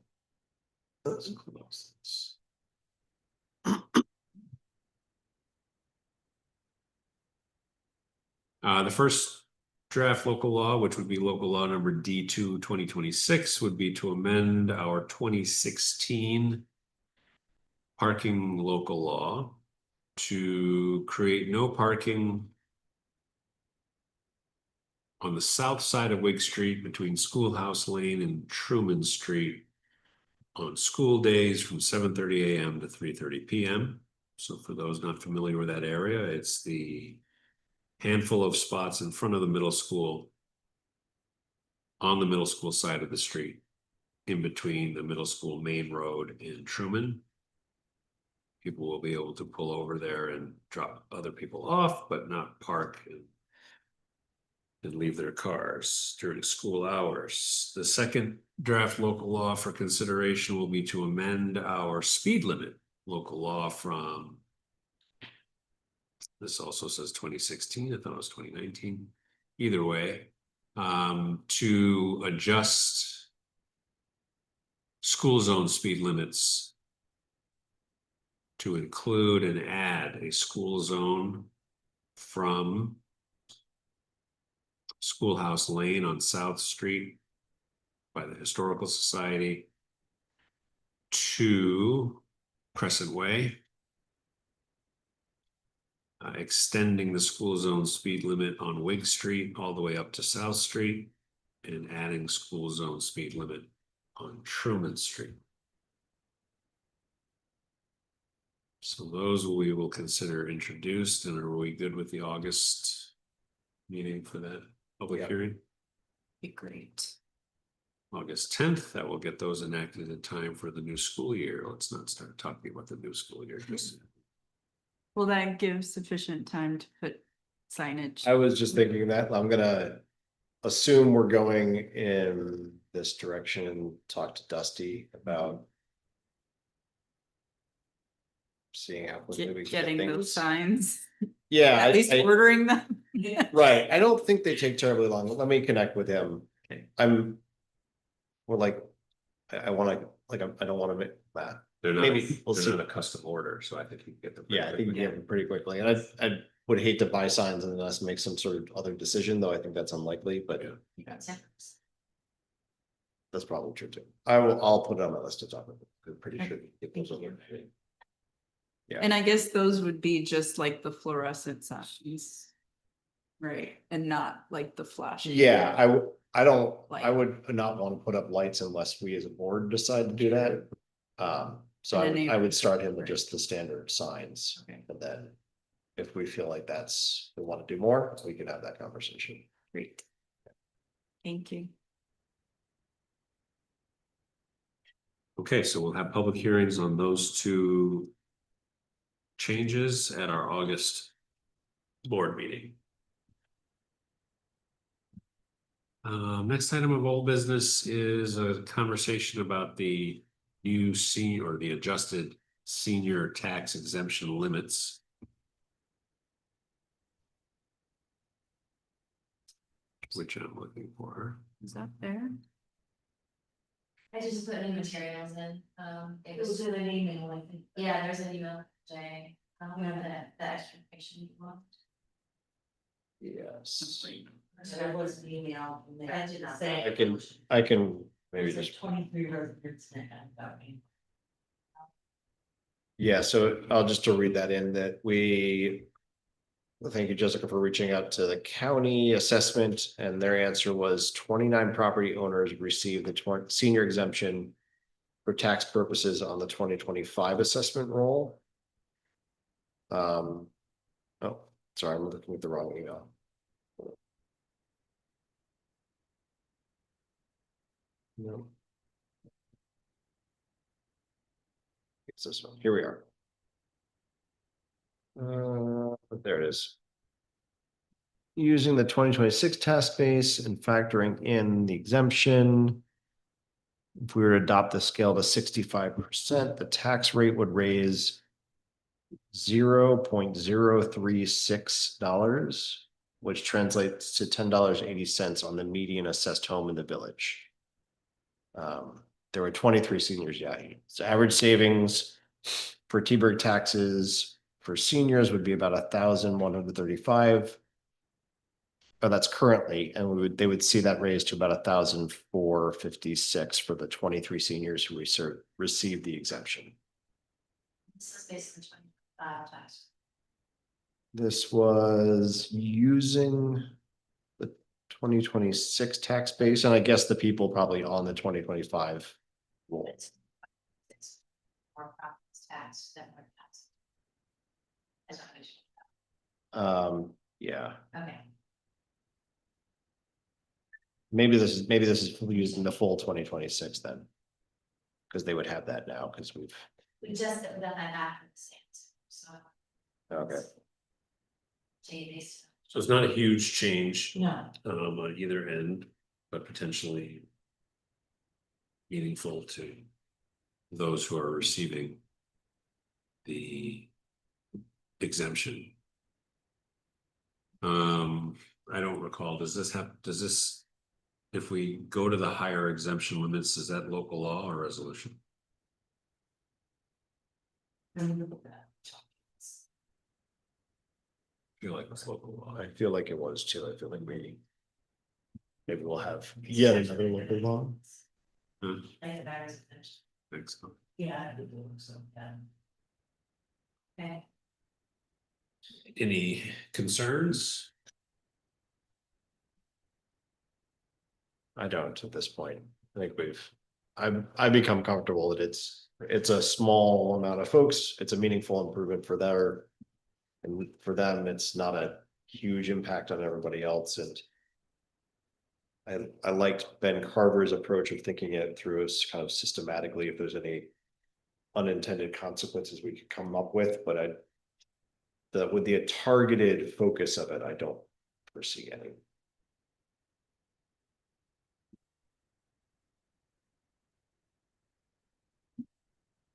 The first draft local law, which would be local law number D2 2026, would be to amend our 2016 parking local law to create no parking on the south side of Wig Street between Schoolhouse Lane and Truman Street on school days from 7:30 a.m. to 3:30 p.m. So for those not familiar with that area, it's the handful of spots in front of the middle school on the middle school side of the street in between the middle school main road and Truman. People will be able to pull over there and drop other people off, but not park and leave their cars during school hours. The second draft local law for consideration will be to amend our speed limit local law from, this also says 2016, I thought it was 2019. Either way, to adjust school zone speed limits to include and add a school zone from Schoolhouse Lane on South Street by the Historical Society to Crescent Way, extending the school zone speed limit on Wig Street all the way up to South Street, and adding school zone speed limit on Truman Street. So those we will consider introduced, and are we good with the August meeting for that public hearing? Be great. August 10th, that will get those enacted in time for the new school year. Let's not start talking about the new school year just. Will that give sufficient time to put signage? I was just thinking that I'm gonna assume we're going in this direction and talk to Dusty about seeing how quickly we can get Getting those things. signs, Yeah, at least ordering them. Yeah. right. I don't think they take terribly long. Let me connect with him. Okay. We're like, I wanna, like, I don't wanna make that. They're not, Maybe we'll they're see. not a custom order, so I think you can get them. Yeah, I think we can get them pretty quickly, and I would hate to buy signs and then us make some sort of other decision, though I think that's unlikely, but Yeah. that's probably true too. I'll put it on my list to talk about. I'm pretty sure. Get those over. Yeah. And I guess those would be just like the fluorescent signs. Right, and not like the flash. Yeah, I don't, I Light. would not want to put up lights unless we as a board decide to do that. So And a I would neighbor. start him with Right. just the standard signs, Okay. and then if we feel like we want to do more, we can have that conversation. Great. Thank you. Okay, so we'll have public hearings on those two changes at our August board meeting. Next item of old business is a conversation about the new senior or the adjusted senior tax exemption limits. Which I'm looking for. Is that fair? I just put new materials in, it was in an email, I think. Yeah, there's an email, Jay, the extra information you want. Yes. There was an email. and they I did not. say- I can maybe It was just, 23 residents that had that. yeah, so I'll just to read that in that we. Well, thank you, Jessica, for reaching out to the county assessment, and their answer was 29 property owners received the senior exemption. For tax purposes on the 2025 assessment roll. Oh, sorry, I'm looking at the wrong email. No. It's this one, here we are. There it is. Using the 2026 task base and factoring in the exemption. If we were to adopt the scale to 65%, the tax rate would raise $0.036, which translates to $10.80 on the median assessed home in the village. There were 23 seniors, yeah. So average savings for T-Berg taxes for seniors would be about 1,135. Oh, that's currently, and they would see that raised to about 1,456 for the 23 seniors who received the exemption. This is based on 25 tax. This was using the 2026 tax base, and I guess the people probably on the 2025 roll. It's more profits tax than more tax. That's what I should- Yeah, Okay, maybe this is using the full 2026 then. Because they would have that now, because we've, we just done that after the sales, so. okay. JV's. So it's not a huge change No. on either end, but potentially meaningful to those who are receiving the exemption. I don't recall, does this, if we go to the higher exemption limits, is that local law or resolution? I feel like it's local law. I feel like it was too. I feel like maybe we'll have yet another local law. Like the virus finished. Thanks. Yeah. I would do so, yeah. Okay, Any concerns? I don't at this point. I think I've become comfortable that it's a small amount of folks. It's a meaningful improvement for their. And for them, it's not a huge impact on everybody else, and. I liked Ben Carver's approach of thinking it through as kind of systematically, if there's any. Unintended consequences we could come up with, but with the targeted focus of it, I don't foresee any.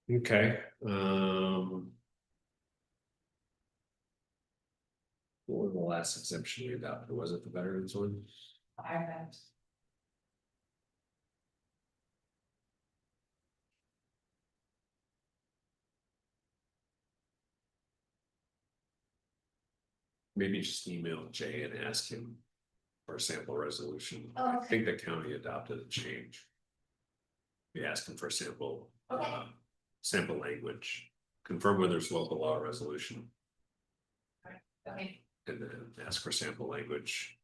Okay, what was the last exemption we adopted? Was it the veterans one? Maybe just email Jay and ask him for a sample resolution. Oh, I okay. think the county adopted a change. We asked him for a sample, Okay. sample language, confirm whether it's local law resolution, okay, and then ask for sample language.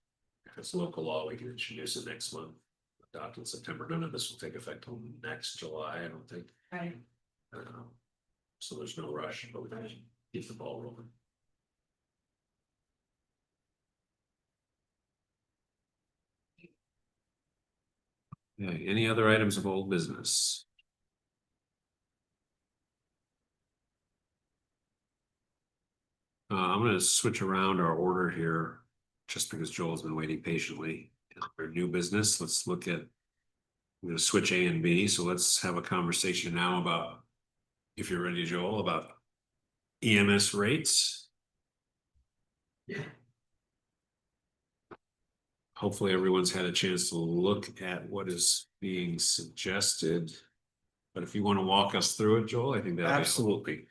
If it's local law, we can introduce it next month. Adopt in September. None of this will take effect till next July, I don't think. right. So there's no rush, but we can keep the ball rolling. Okay, any other items of old business? I'm gonna switch around our order here, just because Joel's been waiting patiently. For new business, let's look at. I'm gonna switch A and B, so let's have a conversation now about, if you're ready, Joel, about EMS rates. Yeah. Hopefully everyone's had a chance to look at what is being suggested. But if you want to walk us through it, Joel, I think that'll be helpful. Absolutely.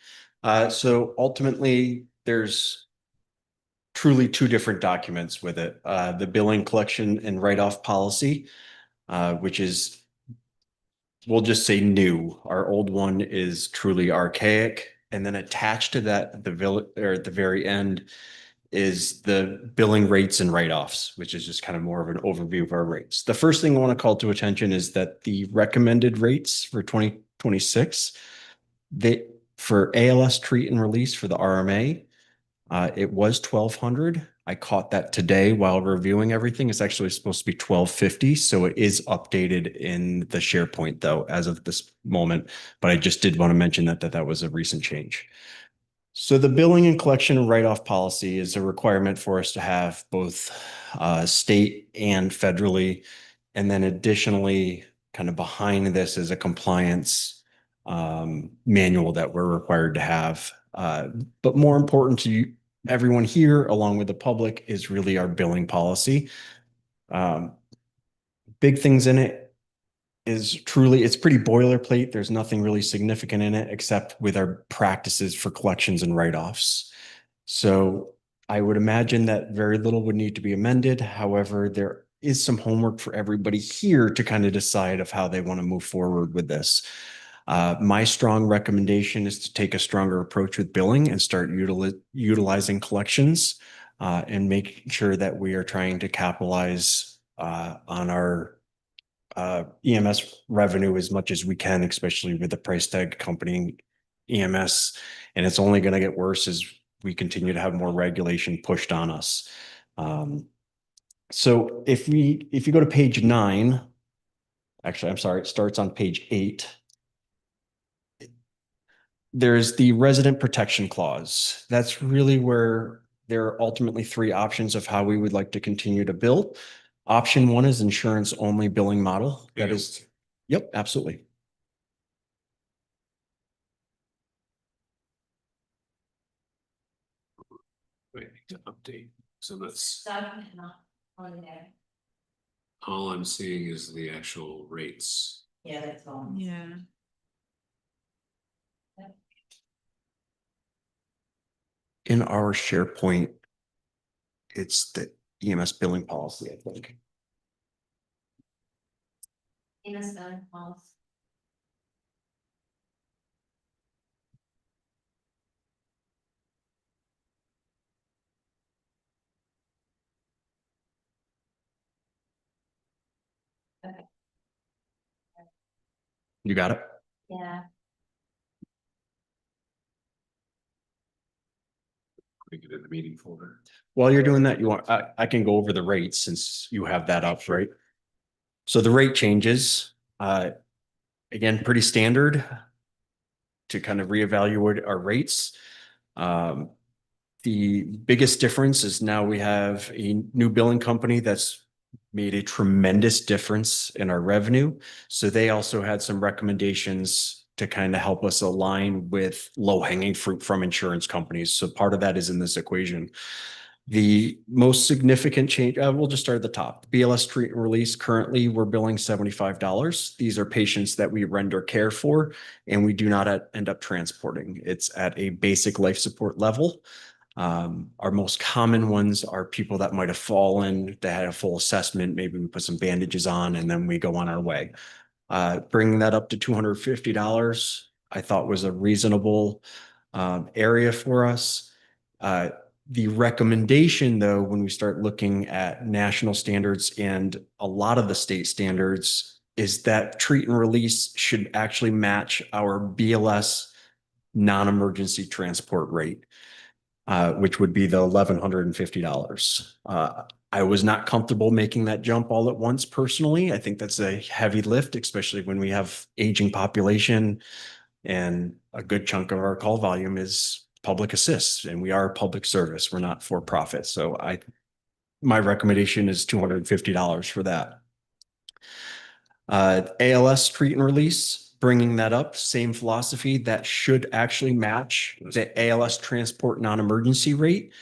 So ultimately, there's truly two different documents with it. The billing collection and write-off policy, which is, we'll just say new. Our old one is truly archaic. And then attached to that, at the very end, is the billing rates and write-offs, which is just kind of more of an overview of our rates. The first thing I want to call to attention is that the recommended rates for 2026, for ALS treat and release for the RMA, it was 1,200. I caught that today while reviewing everything. It's actually supposed to be 1,250. So it is updated in the SharePoint though, as of this moment. But I just did want to mention that was a recent change. So the billing and collection and write-off policy is a requirement for us to have both state and federally. And then additionally, kind of behind this is a compliance manual that we're required to have. But more important to everyone here, along with the public, is really our billing policy. Big things in it is truly, it's pretty boilerplate. There's nothing really significant in it except with our practices for collections and write-offs. So I would imagine that very little would need to be amended. However, there is some homework for everybody here to kind of decide of how they want to move forward with this. My strong recommendation is to take a stronger approach with billing and start utilizing collections and make sure that we are trying to capitalize on our EMS revenue as much as we can, especially with the price tag accompanying EMS. And it's only going to get worse as we continue to have more regulation pushed on us. So if you go to page 9, actually, I'm sorry, it starts on page 8. There's the resident protection clause. That's really where there are ultimately 3 options of how we would like to continue to bill. Option 1 is insurance only billing model. That is, yep, absolutely. Wait, to update. So that's Document not on there. all I'm seeing is the actual rates. Yeah, that's all. Yeah. In our SharePoint, it's the EMS billing policy, I think. EMS billing policy. Okay, You got it? yeah. Make it in the meeting folder. While you're doing that, I can go over the rates since you have that up, right? So the rate changes, again, pretty standard to kind of reevaluate our rates. The biggest difference is now we have a new billing company that's made a tremendous difference in our revenue. So they also had some recommendations to kind of help us align with low-hanging fruit from insurance companies. So part of that is in this equation. The most significant change, we'll just start at the top. BLS treat and release, currently we're billing $75. These are patients that we render care for, and we do not end up transporting. It's at a basic life support level. Our most common ones are people that might have fallen, that had a full assessment. Maybe we put some bandages on and then we go on our way. Bringing that up to $250, I thought was a reasonable area for us. The recommendation, though, when we start looking at national standards and a lot of the state standards, is that treat and release should actually match our BLS non-emergency transport rate. which would be the $1,150. I was not comfortable making that jump all at once personally. I think that's a heavy lift, especially when we have aging population and a good chunk of our call volume is public assist, and we are a public service. We're not for profit. So my recommendation is $250 for that. ALS treat and release, bringing that up, same philosophy. That should actually match the ALS transport non-emergency rate.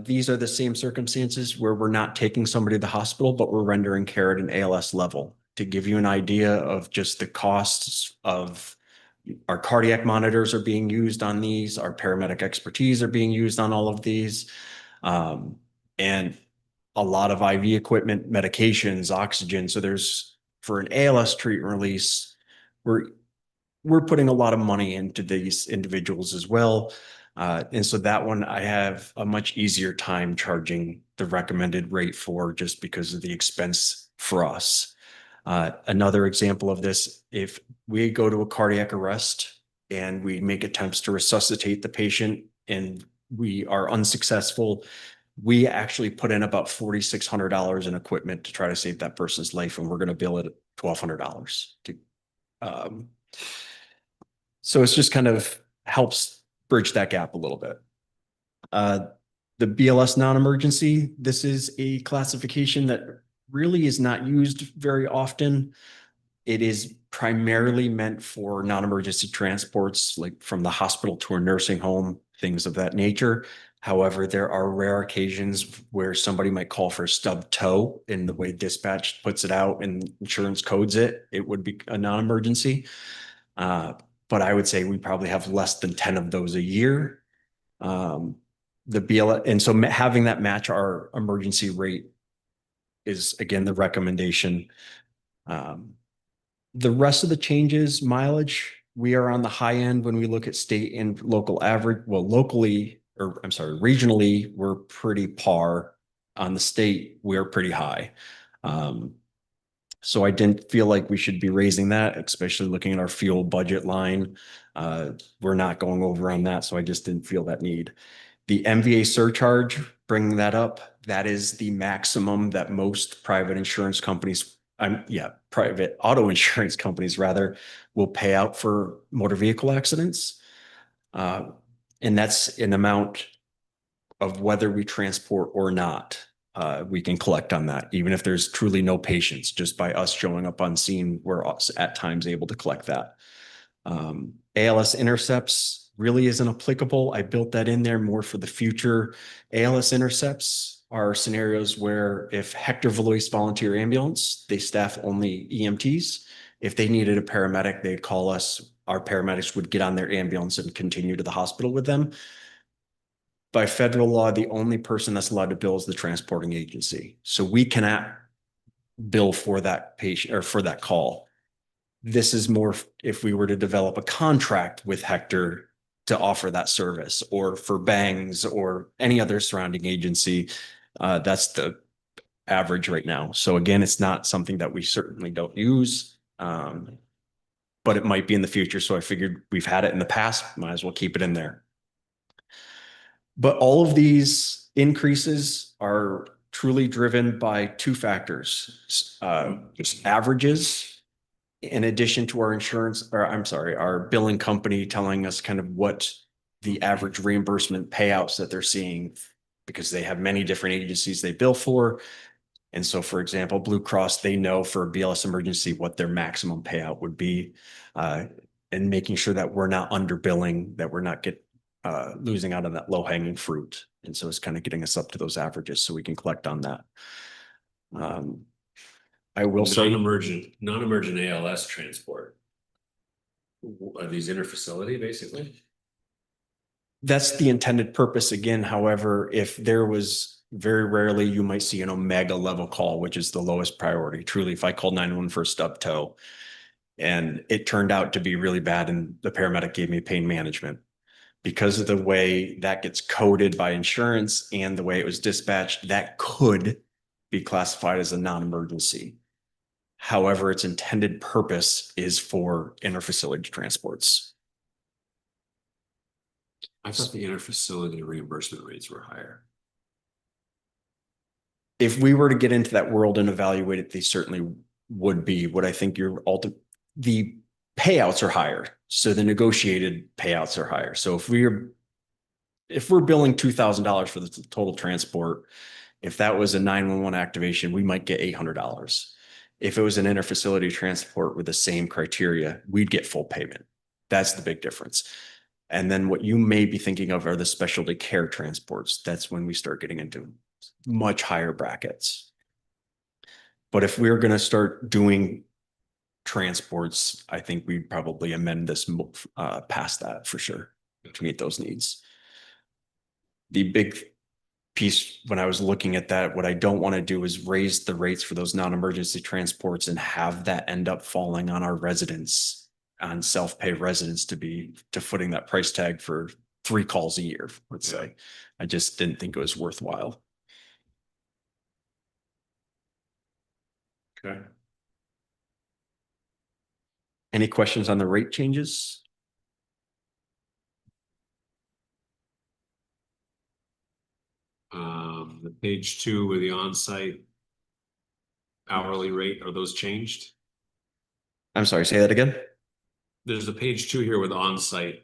These are the same circumstances where we're not taking somebody to the hospital, but we're rendering care at an ALS level. To give you an idea of just the costs of our cardiac monitors are being used on these, our paramedic expertise are being used on all of these. And a lot of IV equipment, medications, oxygen. So there's, for an ALS treat and release, we're putting a lot of money into these individuals as well. And so that one I have a much easier time charging the recommended rate for, just because of the expense for us. Another example of this, if we go to a cardiac arrest and we make attempts to resuscitate the patient and we are unsuccessful, we actually put in about $4,600 in equipment to try to save that person's life, and we're going to bill it at $1,200 to, so it's just kind of helps bridge that gap a little bit. The BLS non-emergency, this is a classification that really is not used very often. It is primarily meant for non-emergency transports, like from the hospital to a nursing home, things of that nature. However, there are rare occasions where somebody might call for a stub toe, and the way dispatch puts it out and insurance codes it, it would be a non-emergency. But I would say we probably have less than 10 of those a year. The BLS, and so having that match our emergency rate is, again, the recommendation. The rest of the changes, mileage, we are on the high end when we look at state and local average. Well, locally, or I'm sorry, regionally, we're pretty par. On the state, we're pretty high. So I didn't feel like we should be raising that, especially looking at our fuel budget line. We're not going over on that, so I just didn't feel that need. The MVA surcharge, bringing that up, that is the maximum that most private insurance companies, private auto insurance companies rather, will pay out for motor vehicle accidents. And that's an amount of whether we transport or not. We can collect on that, even if there's truly no patients. Just by us showing up on scene, we're at times able to collect that. ALS intercepts really isn't applicable. I built that in there more for the future. ALS intercepts are scenarios where if Hector Valois Volunteer Ambulance, they staff only EMTs. If they needed a paramedic, they'd call us. Our paramedics would get on their ambulance and continue to the hospital with them. By federal law, the only person that's allowed to bill is the transporting agency. So we cannot bill for that patient or for that call. This is more if we were to develop a contract with Hector to offer that service, or for Bangs or any other surrounding agency. That's the average right now. So again, it's not something that we certainly don't use, but it might be in the future. So I figured we've had it in the past, might as well keep it in there. But all of these increases are truly driven by two factors, just averages, in addition to our insurance, or I'm sorry, our billing company telling us kind of what the average reimbursement payouts that they're seeing, because they have many different agencies they bill for. And so, for example, Blue Cross, they know for a BLS emergency what their maximum payout would be, and making sure that we're not underbilling, that we're not losing out on that low hanging fruit. And so it's kind of getting us up to those averages so we can collect on that. I will say non-emergent ALS transport. Are these interfacility basically? That's the intended purpose again. However, if there was, very rarely you might see an omega level call, which is the lowest priority. Truly, if I called 911 for a stub toe and it turned out to be really bad and the paramedic gave me pain management, because of the way that gets coded by insurance and the way it was dispatched, that could be classified as a non-emergency. However, its intended purpose is for interfacility transports. I thought the interfacility reimbursement rates were higher. If we were to get into that world and evaluate it, they certainly would be. What I think the payouts are higher. So the negotiated payouts are higher. So if we're billing $2,000 for the total transport, if that was a 911 activation, we might get $800. If it was an interfacility transport with the same criteria, we'd get full payment. That's the big difference. And then what you may be thinking of are the specialty care transports. That's when we start getting into much higher brackets. But if we're going to start doing transports, I think we'd probably amend this past that for sure to meet those needs. The big piece when I was looking at that, what I don't want to do is raise the rates for those non-emergency transports and have that end up falling on our residents, on self-pay residents to footing that price tag for 3 calls a year, let's say. I just didn't think it was worthwhile. Okay. Any questions on the rate changes? The page 2 with the on-site hourly rate, are those changed? I'm sorry, say that again. There's a page 2 here with on-site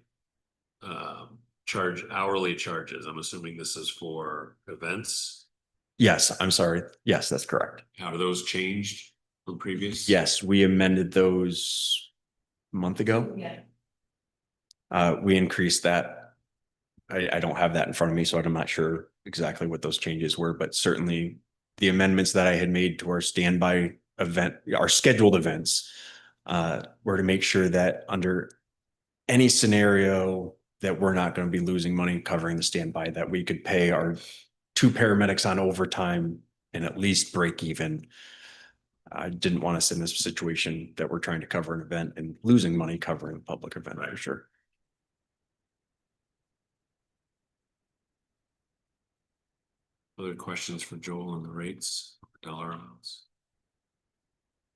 hourly charges. I'm assuming this is for events. Yes, I'm sorry. Yes, that's correct. How are those changed from previous? Yes, we amended those a month ago. Yeah. We increased that. I don't have that in front of me, so I'm not sure exactly what those changes were, but certainly the amendments that I had made to our standby event, our scheduled events, were to make sure that under any scenario that we're not going to be losing money covering the standby, that we could pay our 2 paramedics on overtime and at least break even. I didn't want us in this situation that we're trying to cover an event and losing money covering a public event, for sure. Other questions for Joel on the rates, dollar amounts?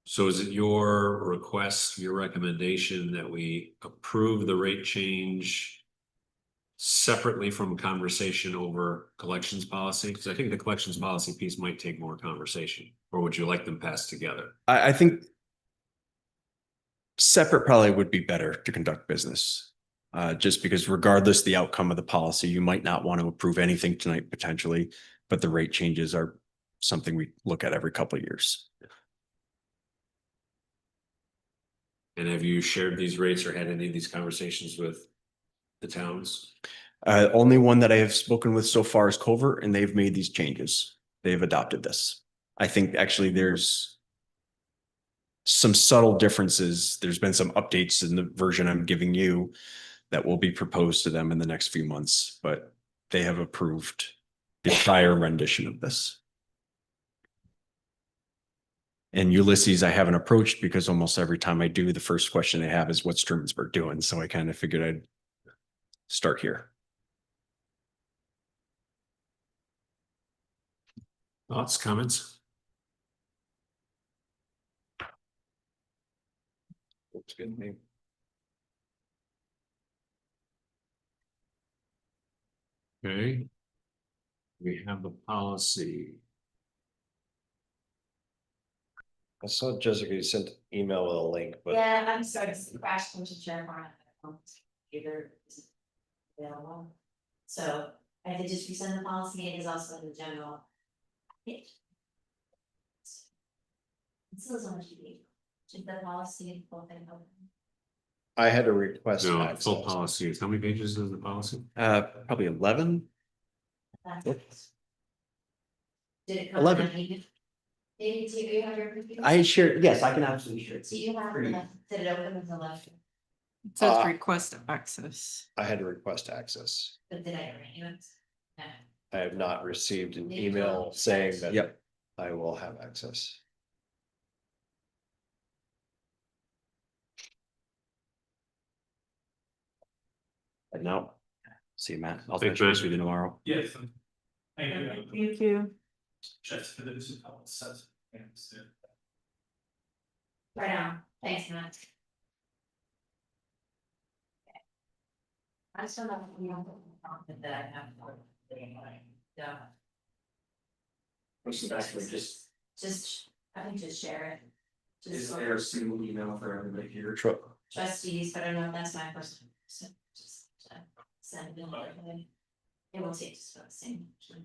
So is it your request, your recommendation that we approve the rate change separately from conversation over collections policy? Because I think the collections policy piece might take more conversation, or would you like them passed together? I think separate probably would be better to conduct business. Just because regardless the outcome of the policy, you might not want to approve anything tonight potentially, but the rate changes are something we look at every couple of years. And have you shared these rates or had any of these conversations with the towns? Only one that I have spoken with so far is Covert, and they've made these changes. They've adopted this. I think actually there's some subtle differences. There's been some updates in the version I'm giving you that will be proposed to them in the next few months, but they have approved the prior rendition of this. And Ulysses, I haven't approached because almost every time I do, the first question they have is what's Trumansburg doing? So I kind of figured I'd start here. Thoughts, comments? Looks good to me. Okay. We have the policy. I saw Jessica, you sent an email with a link, but Yeah, I'm sorry, it's crashed into Jennifer on computer. Available. So I did just resend the policy, it is also in the general. It says on TV, should the policy full thing open? I had to request No, access. full policy is, how many pages is the policy? Probably 11. That's- Did it come? 11. Maybe 200. I shared, yes, I can absolutely share. So you have, did it open with the left, It says Uh, request access. I had to request access. but did I write it? No. I have not received an Maybe email not. saying that Yep. I will have access. But no. See you, Matt. I'll Thanks, touch base Matt. with you tomorrow. Yes. Thank you. Thank you. Just for those who haven't said it. Right on, thanks, Matt. I still don't, you know, confident that I have. Yeah, What's the best way, just, I think just share it. is Just there a single email for everybody here? trustees, but I don't know if that's my personal, so just send it. It will take just about the same. actually.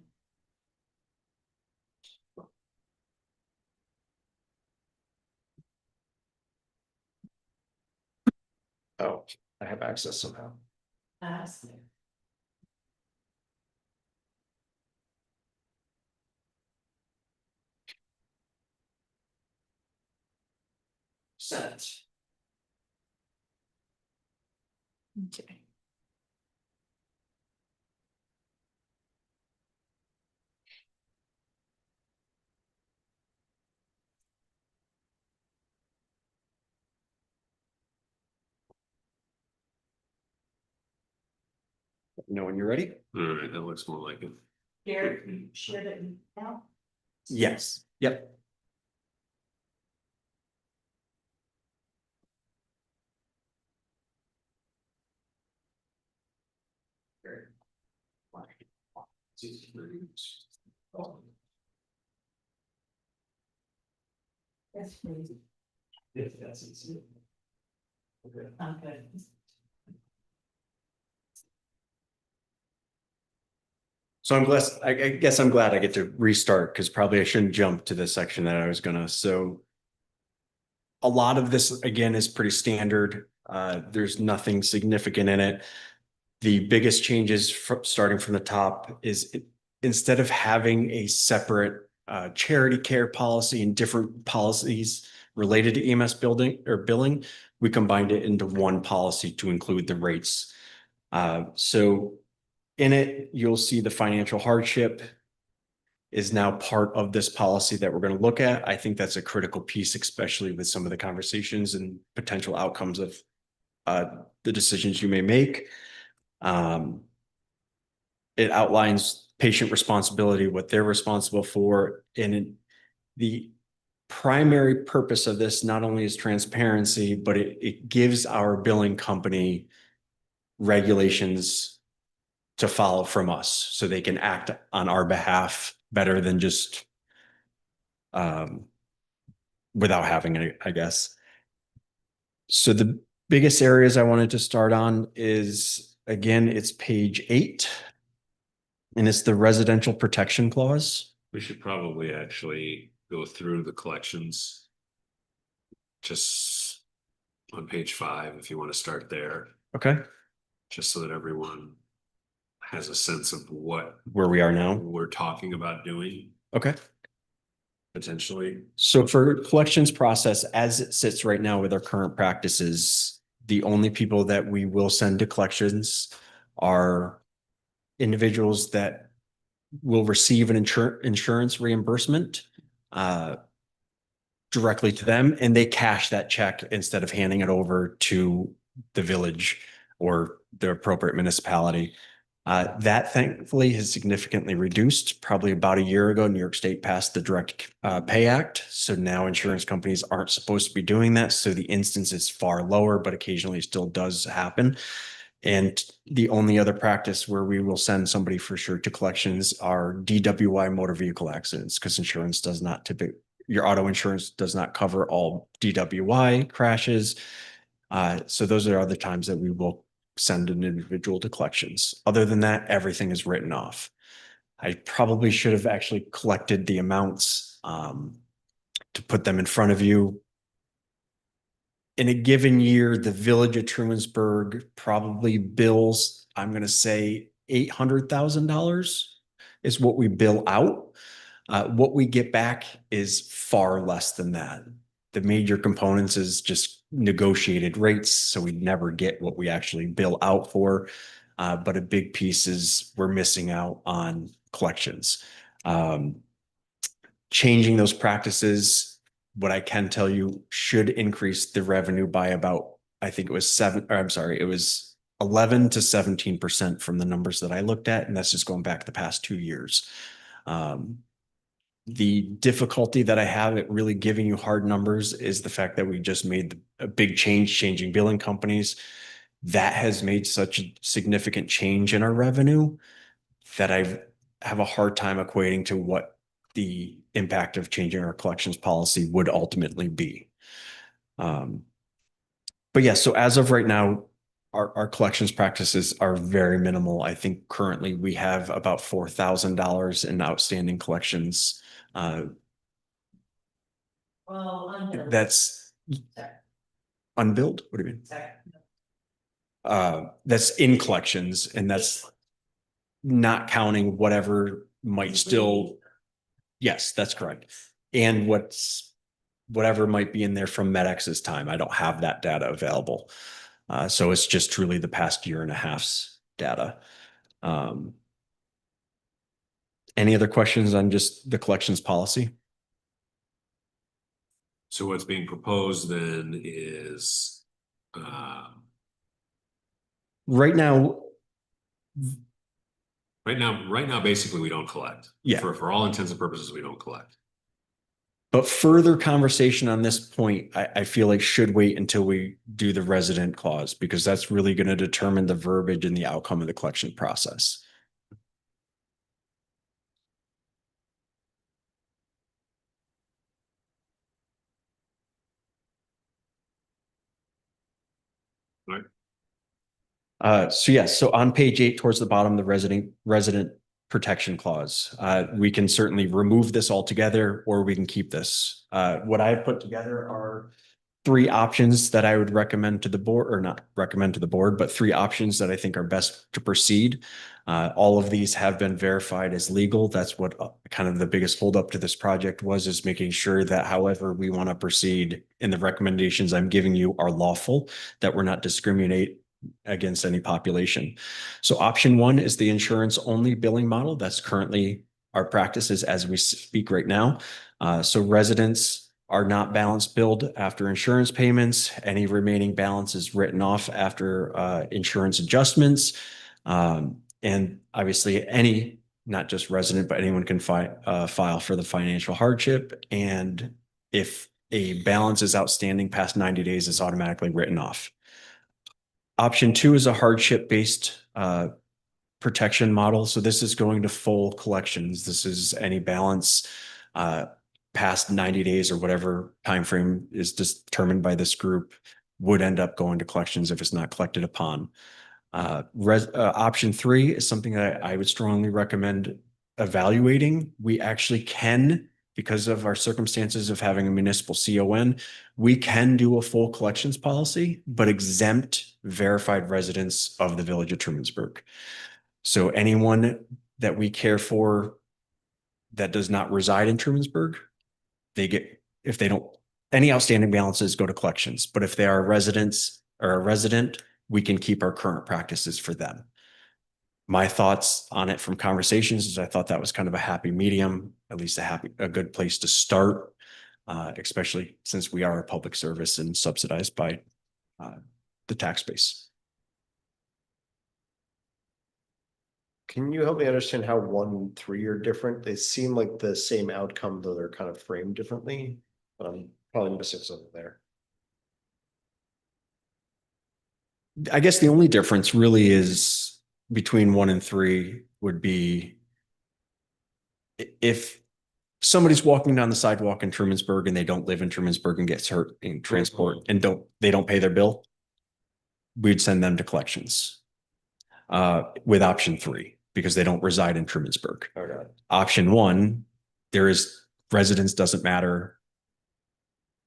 Oh, I have access somehow. So- Sent. Okay. You know when you're ready? All right, that looks more like it. Share it now. Yes. Yep. That's crazy. If that's easy. Okay. Okay. So I'm glad, I guess I'm glad I get to restart because probably I shouldn't jump to the section that I was gonna, so. A lot of this, again, is pretty standard. There's nothing significant in it. The biggest changes starting from the top is instead of having a separate charity care policy and different policies related to EMS building or billing, we combined it into one policy to include the rates. So in it, you'll see the financial hardship is now part of this policy that we're going to look at. I think that's a critical piece, especially with some of the conversations and potential outcomes of the decisions you may make. It outlines patient responsibility, what they're responsible for, and the primary purpose of this not only is transparency, but it gives our billing company regulations to follow from us so they can act on our behalf better than just without having it, I guess. So the biggest areas I wanted to start on is, again, it's page 8, and it's the residential protection clause. We should probably actually go through the collections. Just on page 5, if you want to start there, Okay, just so that everyone has a sense of what where we are now. we're talking about doing Okay. potentially. So for collections process, as it sits right now with our current practices, the only people that we will send to collections are individuals that will receive an insurance reimbursement directly to them, and they cash that check instead of handing it over to the village or the appropriate municipality. That thankfully has significantly reduced. Probably about a year ago, New York State passed the Direct Pay Act. So now insurance companies aren't supposed to be doing that. So the instance is far lower, but occasionally still does happen. And the only other practice where we will send somebody for sure to collections are DWI motor vehicle accidents, because insurance does not typically, your auto insurance does not cover all DWI crashes. So those are other times that we will send an individual to collections. Other than that, everything is written off. I probably should have actually collected the amounts to put them in front of you. In a given year, the village of Trumansburg probably bills, I'm going to say $800,000 is what we bill out. What we get back is far less than that. The major components is just negotiated rates, so we never get what we actually bill out for. But a big piece is we're missing out on collections. Changing those practices, what I can tell you, should increase the revenue by about, I think it was it was 11 to 17% from the numbers that I looked at, and that's just going back the past 2 years. The difficulty that I have at really giving you hard numbers is the fact that we just made a big change, changing billing companies. that has made such a significant change in our revenue that I have a hard time equating to what the impact of changing our collections policy would ultimately be. But yeah, so as of right now, our collections practices are very minimal. I think currently we have about $4,000 in outstanding collections. That's unbilled. What do you mean? That's in collections, and that's not counting whatever might still. Yes, that's correct. And whatever might be in there from MedX's time. I don't have that data available. So it's just truly the past year and a half's data. Any other questions on just the collections policy? So what's being proposed then is, Right now, basically, we don't collect. Yeah. For all intents and purposes, we don't collect. but further conversation on this point, I feel like should wait until we do the resident clause, because that's really going to determine the verbiage and the outcome of the collection process. Right. So yes, so on page 8 towards the bottom, the resident protection clause, we can certainly remove this altogether, or we can keep this. What I put together are 3 options that I would recommend to the board, or not recommend to the board, but 3 options that I think are best to proceed. All of these have been verified as legal. That's what kind of the biggest holdup to this project was, is making sure that however we want to proceed in the recommendations I'm giving you are lawful, that we're not discriminate against any population. So option 1 is the insurance only billing model. That's currently our practices as we speak right now. So residents are not balance billed after insurance payments. Any remaining balance is written off after insurance adjustments. And obviously not just resident, but anyone can file for the financial hardship. And if a balance is outstanding past 90 days, it's automatically written off. Option 2 is a hardship-based protection model. So this is going to full collections. This is any balance past 90 days or whatever timeframe is determined by this group would end up going to collections if it's not collected upon. Option 3 is something that I would strongly recommend evaluating. We actually can, because of our circumstances of having a municipal CON, we can do a full collections policy, but exempt verified residents of the village of Trumansburg. So anyone that we care for that does not reside in Trumansburg, if they don't, any outstanding balances go to collections. But if they are residents or a resident, we can keep our current practices for them. My thoughts on it from conversations is I thought that was kind of a happy medium, at least a good place to start, especially since we are a public service and subsidized by the tax base. Can you help me understand how 1 and 3 are different? They seem like the same outcome, though they're kind of framed differently. But I'm probably missing something there. I guess the only difference really is between 1 and 3 would be if somebody's walking down the sidewalk in Trumansburg and they don't live in Trumansburg and gets hurt in transport and they don't pay their bill, we'd send them to collections with option 3 because they don't reside in Trumansburg. Okay. Option 1, there is residence doesn't matter.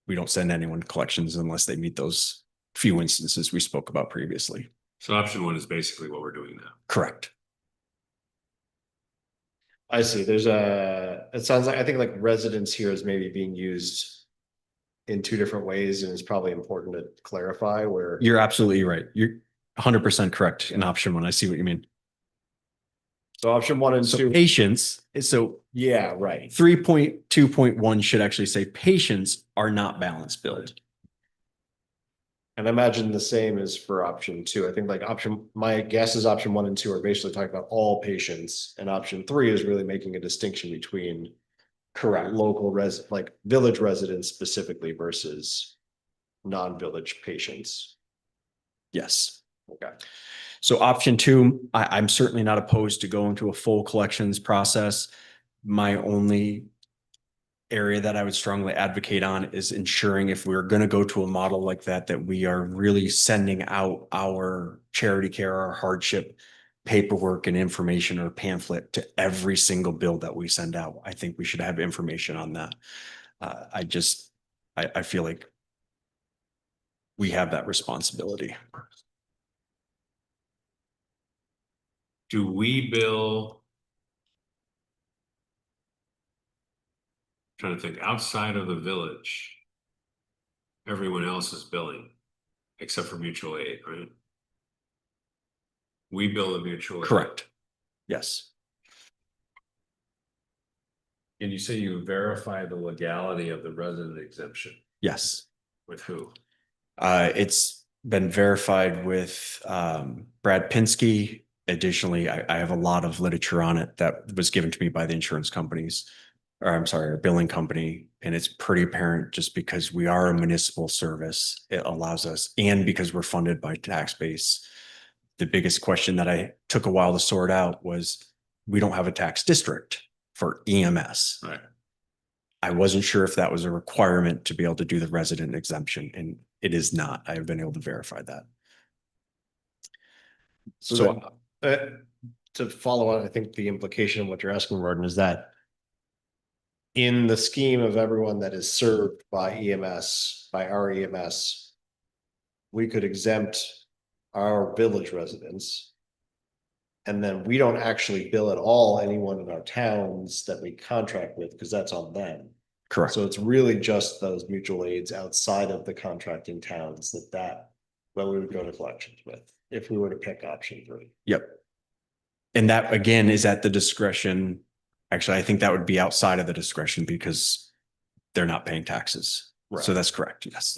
We don't send anyone to collections unless they meet those few instances we spoke about previously. So option 1 is basically what we're doing now. Correct. I see. It sounds like, I think like residence here is maybe being used in 2 different ways, and it's probably important to clarify where. You're absolutely right. You're 100% correct in option 1. I see what you mean. So option 1 and So 2. patients, so Yeah, right. 3.2.1 should actually say patients are not balance billed. And I imagine the same is for option 2. I think like my guess is option 1 and 2 are basically talking about all patients, and option 3 is really making a distinction between local like village residents specifically versus non-village patients. Yes. Okay. So option two, I'm certainly not opposed to going to a full collections process. My only area that I would strongly advocate on is ensuring if we're going to go to a model like that, that we are really sending out our charity care, our hardship paperwork and information or pamphlet to every single bill that we send out. I think we should have information on that. I feel like we have that responsibility. Do we bill? Trying to think, outside of the village, everyone else is billing, except for mutual aid, right? We bill the mutual aid. Correct. Yes. And you say you verify the legality of the resident exemption Yes. with who? It's been verified with Brad Pinsky. Additionally, I have a lot of literature on it that was given to me by the insurance companies, or I'm sorry, our billing company. And it's pretty apparent just because we are a municipal service, it allows us, and because we're funded by tax base. The biggest question that I took a while to sort out was we don't have a tax district for EMS. Right. I wasn't sure if that was a requirement to be able to do the resident exemption, and it is not. I have been able to verify that. So to follow on, I think the implication of what you're asking, Roden, is that in the scheme of everyone that is served by EMS, by our EMS, we could exempt our village residents. And then we don't actually bill at all anyone in our towns that we contract with, because that's on them. Correct. So it's really just those mutual aids outside of the contracting towns that we would go to collections with, if we were to pick option 3. Yep. And that again is at the discretion. Actually, I think that would be outside of the discretion because they're not paying taxes. Right. So that's correct. Yes.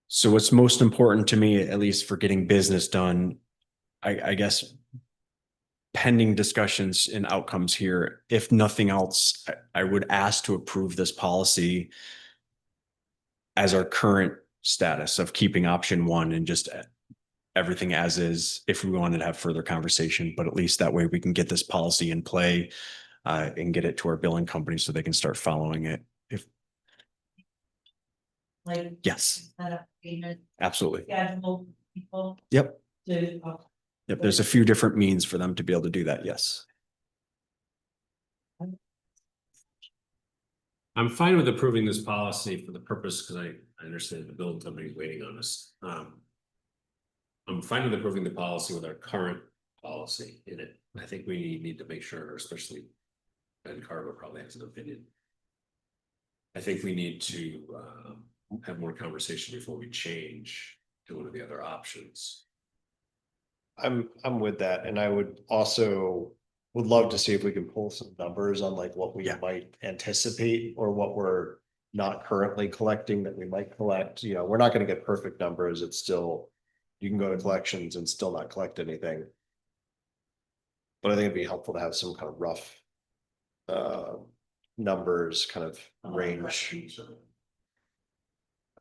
So what's most important to me, at least for getting business done, I guess pending discussions and outcomes here, if nothing else, I would ask to approve this policy as our current status of keeping option 1 and just everything as is, if we wanted to have further conversation, but at least that way we can get this policy in play and get it to our billing company so they can start following it. Like. Yes, Set up payment absolutely. schedule people Yep. to. Yep. There's a few different means for them to be able to do that. Yes. I'm fine with approving this policy for the purpose, because I understand the building company is waiting on us. I'm fine with approving the policy with our current policy in it. I think we need to make sure, especially Ben Carver probably has an opinion. I think we need to have more conversation before we change to one of the other options. I'm with that, and I would love to see if we can pull some numbers on like what we might anticipate or what we're not currently collecting that we might collect. You know, we're not going to get perfect numbers. It's still, you can go to collections and still not collect anything. But I think it'd be helpful to have some kind of rough numbers, kind of range.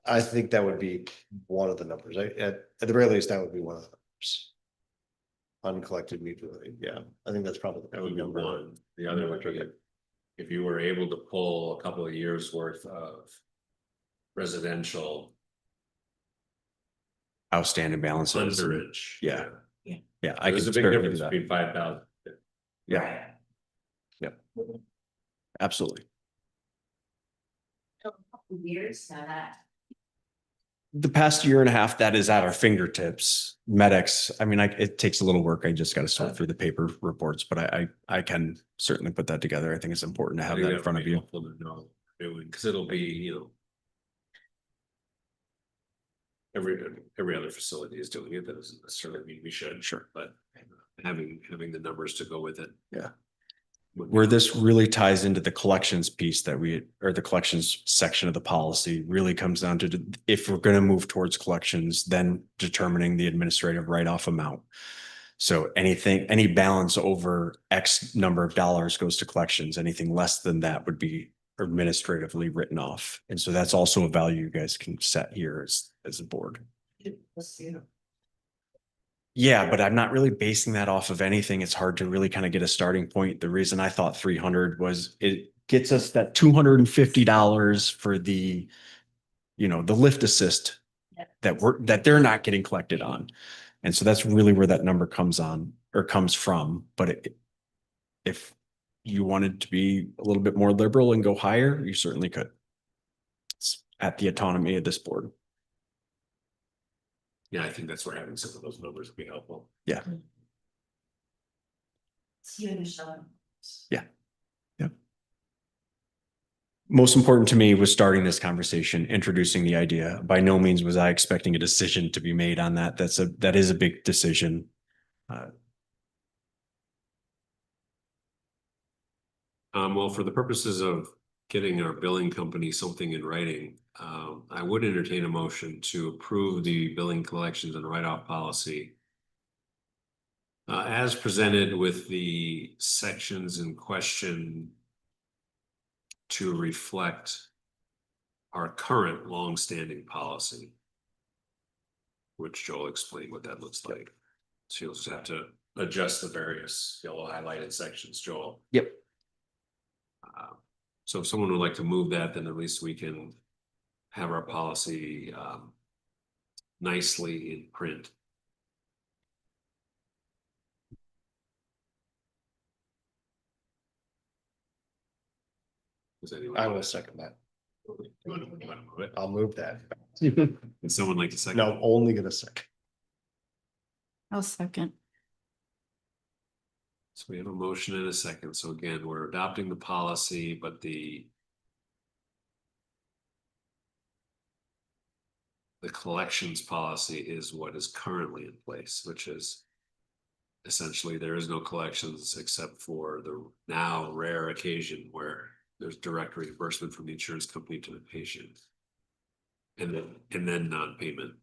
I think that would be one of the numbers. At the very least, that would be one of the numbers. Uncollected mutually, yeah. I think that's probably That would be one. The other would be if you were able to pull a couple of years worth of residential Outstanding balances. underage. Yeah. Yeah. I There's could a big certainly do difference that. between 5,000. Yeah. Yep. Absolutely. A couple years now that. The past year and a half, that is at our fingertips. Medics, I mean, it takes a little work. I just got to sort through the paper reports, but I can certainly put that together. I think it's important to have that in front of you. Because it'll be, you know. Every other facility is doing it. That doesn't necessarily mean we should. Sure. But having the numbers to go with it. Yeah. would be Where this helpful. really ties into the collections piece or the collections section of the policy really comes down to if we're going to move towards collections, then determining the administrative write-off amount. So anything, any balance over X number of dollars goes to collections. Anything less than that would be administratively written off. And so that's also a value you guys can set here as a board. Yeah, but I'm not really basing that off of anything. It's hard to really kind of get a starting point. The reason I thought 300 was it gets us that $250 for the, you know, the lift assist that they're not getting collected on. And so that's really where that number comes on or comes from. But if you wanted to be a little bit more liberal and go higher, you certainly could. It's at the autonomy of this board. Yeah, I think that's where having some of those numbers would be helpful. Yeah. It's you and Michelle. Most important to me was starting this conversation, introducing the idea. By no means was I expecting a decision to be made on that. That is a big decision. Well, for the purposes of getting our billing company something in writing, I would entertain a motion to approve the billing collections and write-off policy as presented with the sections in question to reflect our current long-standing policy, which Joel explained what that looks like. So you'll just have to adjust the various yellow highlighted sections, Joel. Yep. So if someone would like to move that, then at least we can have our policy nicely in print. Does anyone? I will second that. You wanna move it? I'll move that. Would someone like to second? No, only gonna second. I'll second. So we have a motion and a second. So again, we're adopting the policy, but the collections policy is what is currently in place, which is essentially there is no collections except for the now rare occasion where there's direct reimbursement from the insurance company to the patient. And then non-payment.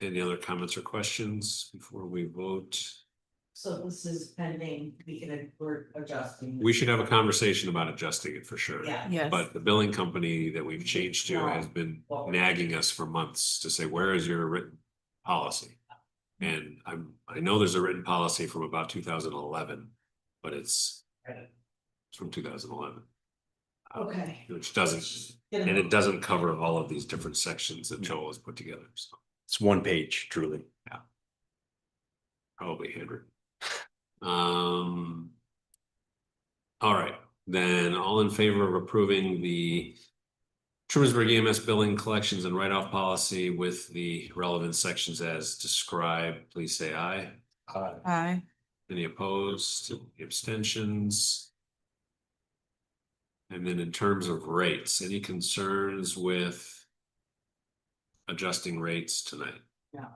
Any other comments or questions before we vote? So this is pending, we're adjusting. We should have a conversation about adjusting it for sure. Yeah. Yes. But the billing company that we've changed to has been nagging us for months to say, where is your written policy? And I know there's a written policy from about 2011, but it's from 2011. Okay. Which doesn't, and it doesn't cover all of these different sections that Joel has put together, so It's one page, truly. probably handwritten. All right, then all in favor of approving the Trumansburg EMS billing collections and write-off policy with the relevant sections as described, please say aye. Aye. Any opposed, abstentions? And then in terms of rates, any concerns with adjusting rates tonight? No.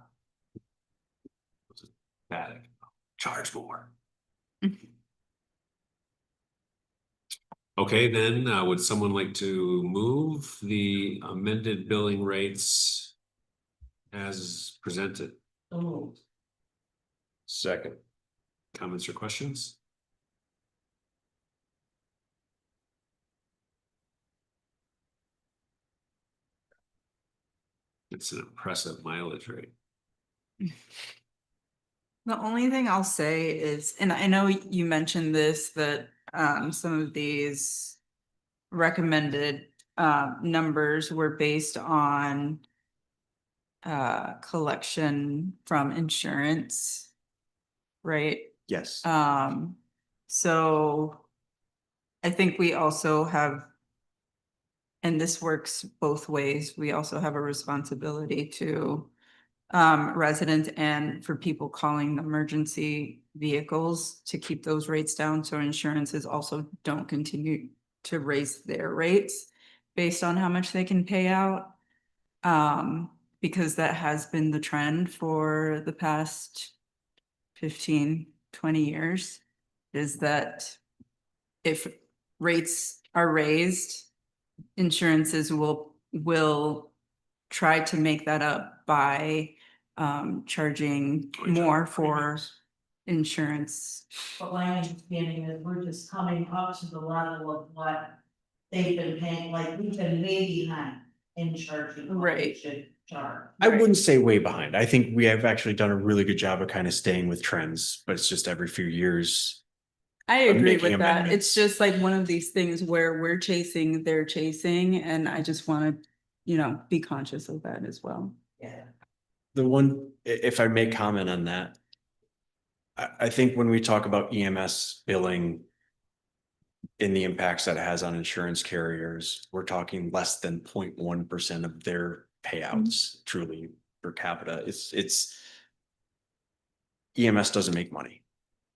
Static. Charge more. Okay, then would someone like to move the amended billing rates as presented? So moved. Second. Comments or questions? It's an impressive mileage rate. The only thing I'll say is, and I know you mentioned this, that some of these recommended numbers were based on collection from insurance, right? Yes. So I think we also have, and this works both ways, we also have a responsibility to residents and for people calling emergency vehicles to keep those rates down. So insurances also don't continue to raise their rates based on how much they can pay out. Because that has been the trend for the past 15, 20 years, is that if rates are raised, insurances will try to make that up by charging Oh, you're more talking for premiums. insurance. But my understanding is we're just coming up to the level of what they've been paying, like we've been way behind in charging. what we Right. Should charge. I wouldn't say way behind. I think we have actually done a really good job of kind of staying with trends, but it's just every few years. I of agree making with that. amendments. It's just like one of these things where we're chasing, they're chasing, and I just want to, be conscious of that as well. Yeah. The one, if I may comment on that. I think when we talk about EMS billing and the impacts that it has on insurance carriers, we're talking less than 0.1% of their payouts truly per capita. It's EMS doesn't make money.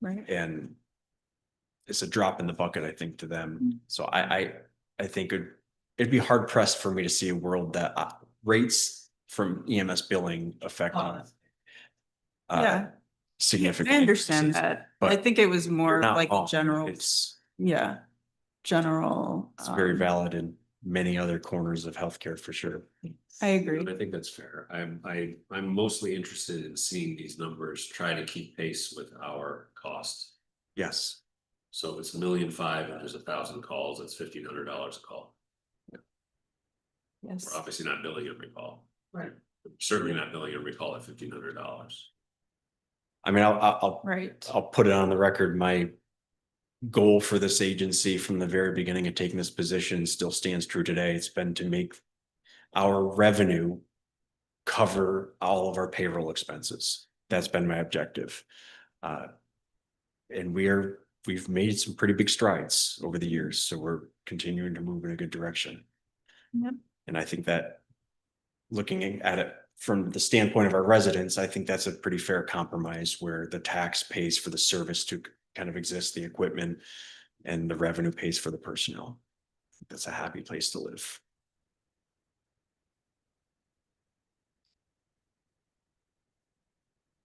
Right. And it's a drop in the bucket, I think, to them. So I think it'd be hard pressed for me to see a world that rates from EMS billing affecting Yeah. significant. I understand increases. that. but I think it was You're more not like wrong. general, It's general. very valid in many other corners of healthcare for sure. I agree. I think that's fair. I'm mostly interested in seeing these numbers try to keep pace with our cost. Yes. So if it's 1.5 million and there's 1,000 calls, it's $1,500 a call. Yes. We're obviously not billing every call. Right. Certainly not billing every call at $1,500. I mean, I'll Right. put it on the record. My goal for this agency from the very beginning of taking this position still stands true today. It's been to make our revenue cover all of our payroll expenses. That's been my objective. And we've made some pretty big strides over the years. So we're continuing to move in a good direction. Yep. And I think that looking at it from the standpoint of our residents, I think that's a pretty fair compromise where the tax pays for the service to kind of exist, the equipment, and the revenue pays for the personnel. That's a happy place to live.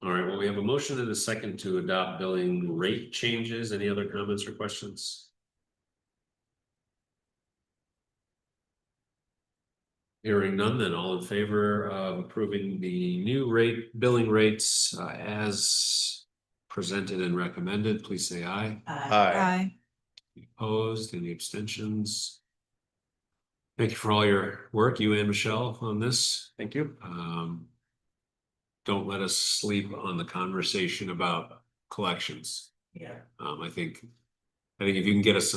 All right, well, we have a motion and a second to adopt billing rate changes. Any other comments or questions? Hearing none, then all in favor of approving the new billing rates as presented and recommended, please say aye. Aye. Opposed, any abstentions? Thank you for all your work, you and Michelle, on this. Thank you. Don't let us sleep on the conversation about collections. Yeah. I think if you can get us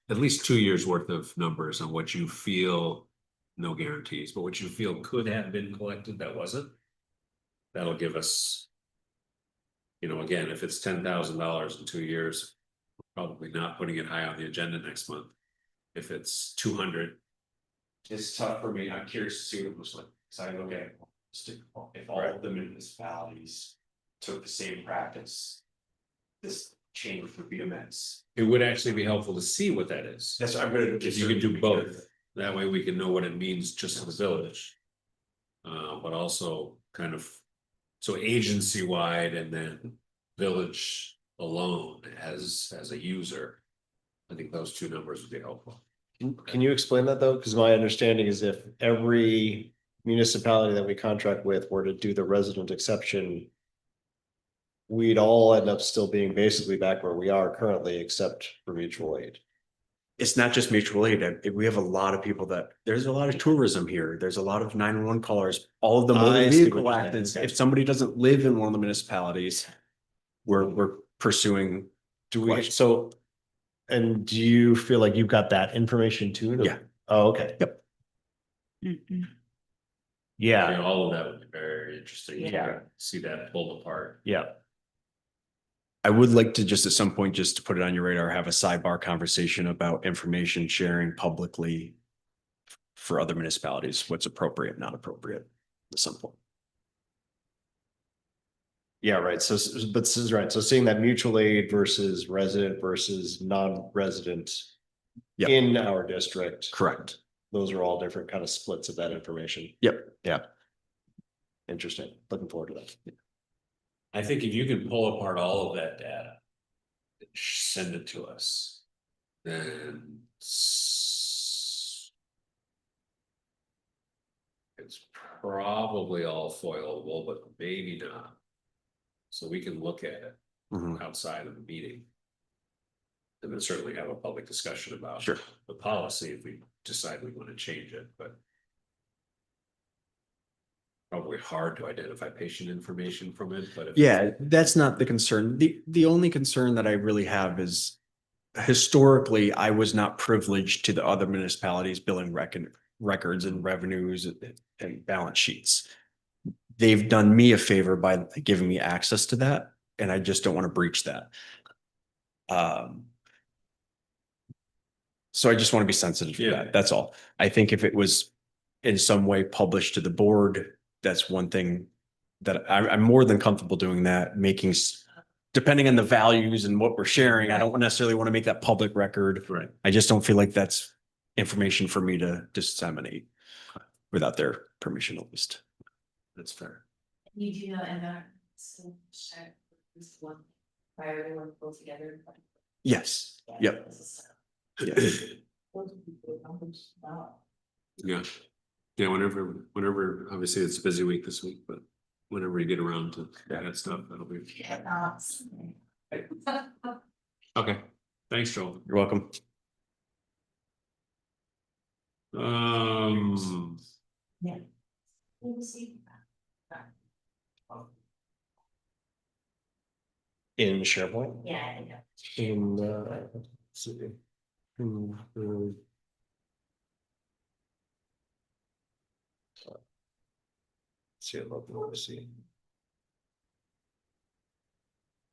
at least 2 years worth of numbers on what you feel, no guarantees, but what you feel could have been collected that wasn't, that'll give us, again, if it's $10,000 in 2 years, probably not putting it high on the agenda next month. If it's 200. It's tough for me. I'm curious to see what it looks like. So I look at if all of the municipalities took the same practice, this change would be immense. It would actually be helpful to see what that is. That's what I'm gonna. If you can do both, that way we can know what it means just for the village. But also kind of, so agency-wide and then village alone as a user. I think those two numbers would be helpful. Can you explain that though? Because my understanding is if every municipality that we contract with were to do the resident exception, we'd all end up still being basically back where we are currently, except for mutual aid. It's not just mutual aid. We have a lot of people there's a lot of tourism here. There's a lot of 911 callers, all of the motor I see vehicle what you're saying. accidents. Okay. If somebody doesn't live in one of the municipalities, we're pursuing. And do you feel like you've got that information too? Yeah. Oh, okay. Yep. Yeah, All of that would be very interesting. Yeah. to See that pulled apart. yeah. I would like to just at some point, just to put it on your radar, have a sidebar conversation about information sharing publicly for other municipalities, what's appropriate, not appropriate at some point. Yeah, right. So, but this is right. So seeing that mutual aid versus resident versus non-resident Yep. in our district, Correct. those are all different kind of splits of that information. Yep. Yeah. Interesting. Looking forward to that. I think if you can pull apart all of that data, send it to us, then it's probably all foilable, but maybe not. So we can look at it Mhm. outside of the meeting. And then certainly have a public discussion about Sure. the policy if we decide we want to change it, but. Probably hard to identify patient information from it, but. if- Yeah, that's not the concern. The only concern that I really have is historically, I was not privileged to the other municipalities billing records and revenues and balance sheets. They've done me a favor by giving me access to that, and I just don't want to breach that. So I just want to be sensitive to Yeah. that. That's all. I think if it was in some way published to the board, that's one thing that I'm more than comfortable doing that, depending on the values and what we're sharing, I don't necessarily want to make that public record. Right. I just don't feel like that's information for me to disseminate without their permission at least. That's fair. You do know, and so share this one prior to work both together. Yes, yep. Yeah. Yeah. Yeah, whenever, obviously it's a busy week this week, but whenever you get around to that stuff, that'll be. Okay, thanks, Joel. You're welcome. In SharePoint? Yeah, I know. In, let's see. See, I'd love to see.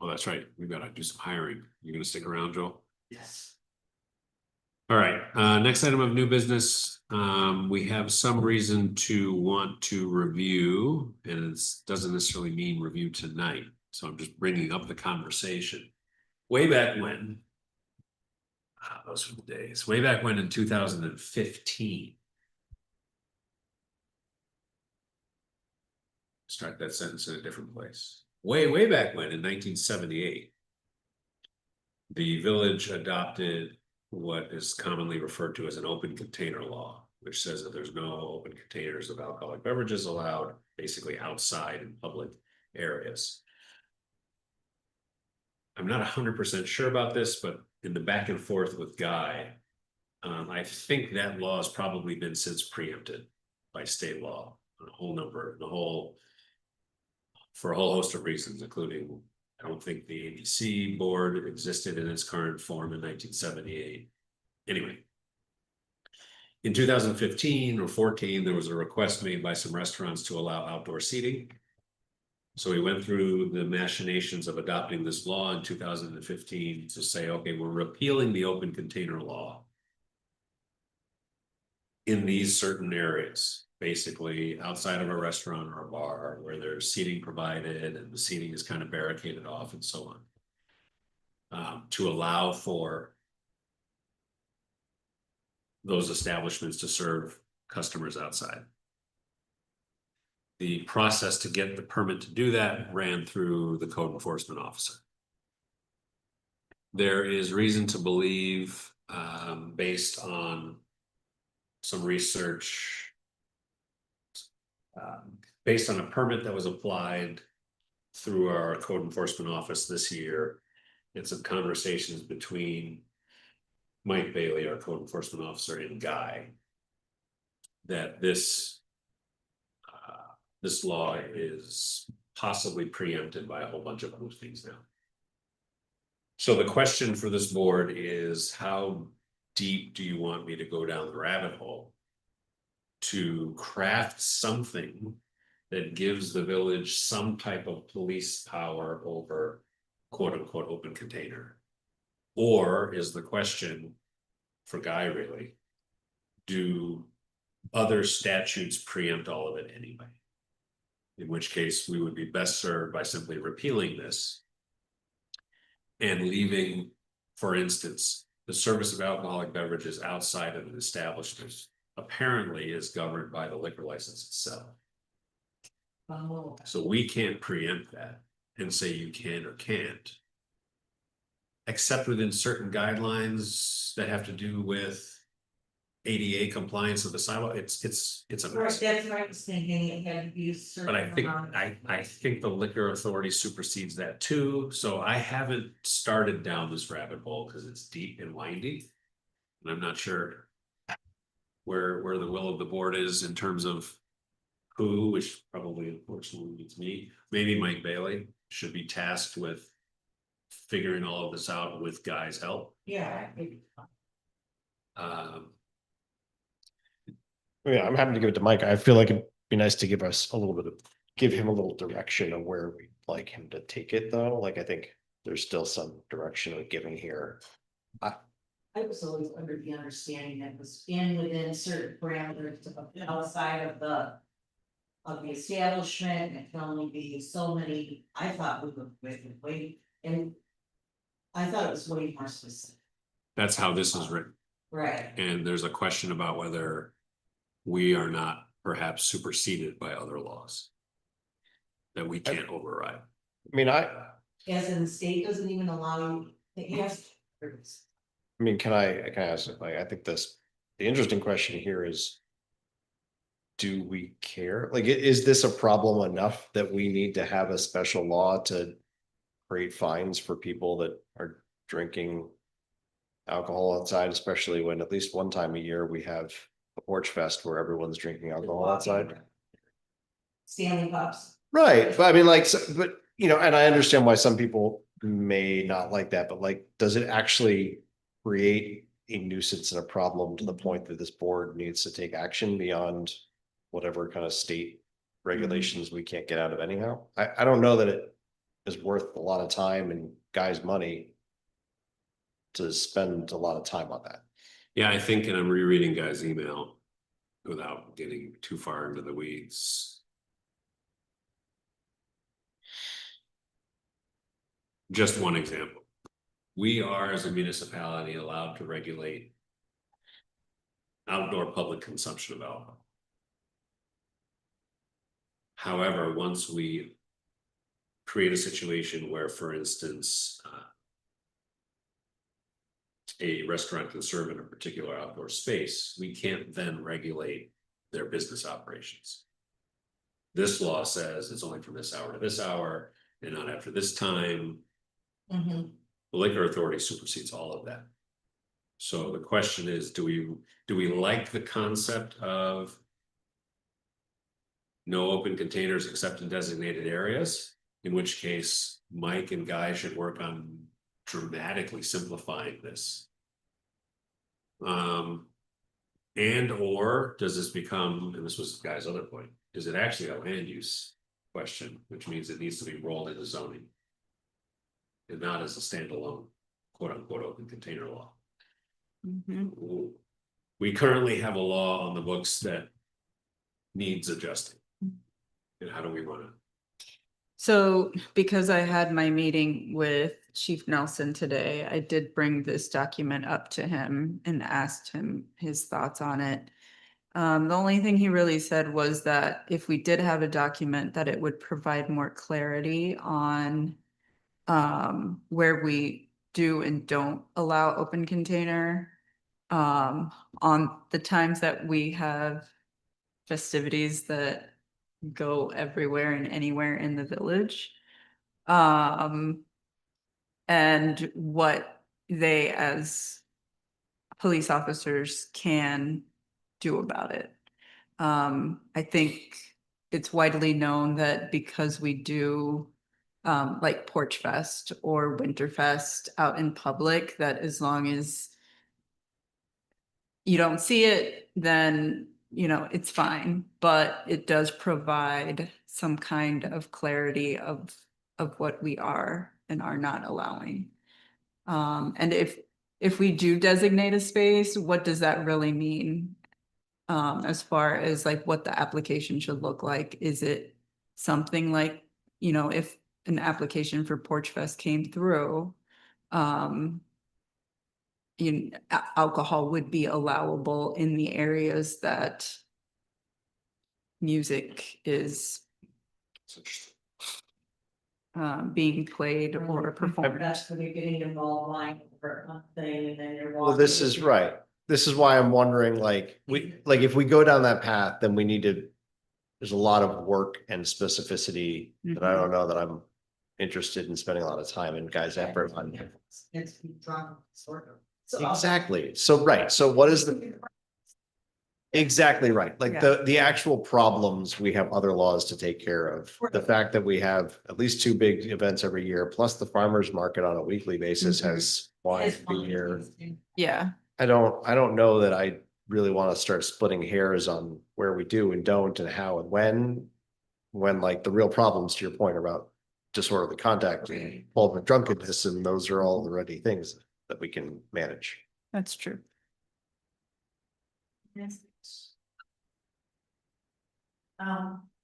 Well, that's right. We gotta do some hiring. You gonna stick around, Joel? Yes. All right, next item of new business, we have some reason to want to review, and it doesn't necessarily mean review tonight, so I'm just bringing up the conversation. Way back when. Those were the days, way back when in 2015. Start that sentence in a different place. Way back when in 1978. The village adopted what is commonly referred to as an open container law, which says that there's no open containers of alcoholic beverages allowed, basically outside in public areas. I'm not 100% sure about this, but in the back and forth with Guy, I think that law has probably been since preempted by state law on for a whole host of reasons, including I don't think the ABC board existed in its current form in 1978. Anyway, in 2015 or 14, there was a request made by some restaurants to allow outdoor seating. So we went through the machinations of adopting this law in 2015 to say, okay, we're repealing the open container law in these certain areas, basically outside of a restaurant or a bar where there's seating provided and the seating is kind of barricaded off and so on. To allow for those establishments to serve customers outside. The process to get the permit to do that ran through the code enforcement officer. There is reason to believe, based on some research, based on a permit that was applied through our code enforcement office this year, and some conversations between Mike Bailey, our code enforcement officer, and Guy, that this law is possibly preempted by a whole bunch of other things now. So the question for this board is, how deep do you want me to go down the rabbit hole to craft something that gives the village some type of police power over quote unquote open container? Or is the question for Guy really, do other statutes preempt all of it anyway? In which case we would be best served by simply repealing this and leaving, for instance, the service of alcoholic beverages outside of an establishment apparently is governed by the liquor license itself. Oh. So we can't preempt that and say you can or can't, except within certain guidelines that have to do with ADA compliance of the sidewalk, it's a Right, mess. that's what I was thinking, it had to be a But I certain think, amount. I think the liquor authority supersedes that too, so I haven't started down this rabbit hole because it's deep and windy. And I'm not sure where the will of the board is in terms of who, which probably unfortunately means me, maybe Mike Bailey should be tasked with figuring all of this out with Guy's help. Yeah, I think. Um, Yeah, I'm happy to give it to Mike. I feel like it'd be nice to give us a little bit of, give him a little direction of where we'd like him to take it though. Like, I think there's still some direction of giving here. I was always under the understanding that was in within certain parameters of outside of the. Of the establishment, and it can only be so many, I thought we were wait, and. I thought it was way more specific, that's how this is written. right? And there's a question about whether we are not perhaps superseded by other laws that we can't override. I mean, As in the state doesn't even allow you to ask. I mean, can I ask, like, I think the interesting question here is. Do we care? Like, is this a problem enough that we need to have a special law to create fines for people that are drinking alcohol outside, especially when at least one time a year we have a porch fest where everyone's drinking alcohol outside? Stanley Cups. Right, but I mean, like, but you know, and I understand why some people may not like that, but like, does it actually create a nuisance and a problem to the point that this board needs to take action beyond whatever kind of state regulations we can't get out of anyhow? I don't know that it is worth a lot of time and Guy's money to spend a lot of time on that. Yeah, I think, and I'm rereading Guy's email without getting too far into the weeds. Just one example. We are, as a municipality, allowed to regulate outdoor public consumption of alcohol. However, once we create a situation where, for instance, a restaurant can serve in a particular outdoor space, we can't then regulate their business operations. This law says it's only from this hour to this hour and not after this time. Mm-hmm. The liquor authority supersedes all of that. So the question is, do we like the concept of no open containers except in designated areas? In which case, Mike and Guy should work on dramatically simplifying this. And or does this become, and this was Guy's other point, is it actually a land use question, which means it needs to be rolled into zoning and not as a standalone quote unquote open container law. Mhm. We currently have a law on the books that needs adjusting. And how do we run it? So because I had my meeting with Chief Nelson today, I did bring this document up to him and asked him his thoughts on it. The only thing he really said was that if we did have a document, that it would provide more clarity on where we do and don't allow open container. On the times that we have festivities that go everywhere and anywhere in the village. And what they as police officers can do about it. I think it's widely known that because we do like Porch Fest or Winterfest out in public, that as long as you don't see it, then, you know, it's fine, but it does provide some kind of clarity of what we are and are not allowing. And if we do designate a space, what does that really mean? As far as like what the application should look like? Is it something like, you know, if an application for Porch Fest came through, alcohol would be allowable in the areas that music is being played or performed. That's when you're getting involved line for one thing and then you're. Well, this is right. this is why I'm wondering, like, if we go down that path, then we need to. There's a lot of work and specificity that I don't know that I'm interested in spending a lot of time and guys effort on. It's drawn sort of. So Exactly. So, right. So what is the? Exactly right. Like the actual problems, we have other laws to take care of. The fact that we have at least 2 big events every year, plus the farmer's market on a weekly basis has one It's every year. Yeah, I don't know that I really want to start splitting hairs on where we do and don't and how and when like the real problems, to your point about disorderly conduct and ultimate drunkenness, and those are all already things that we can manage. that's true. Yes.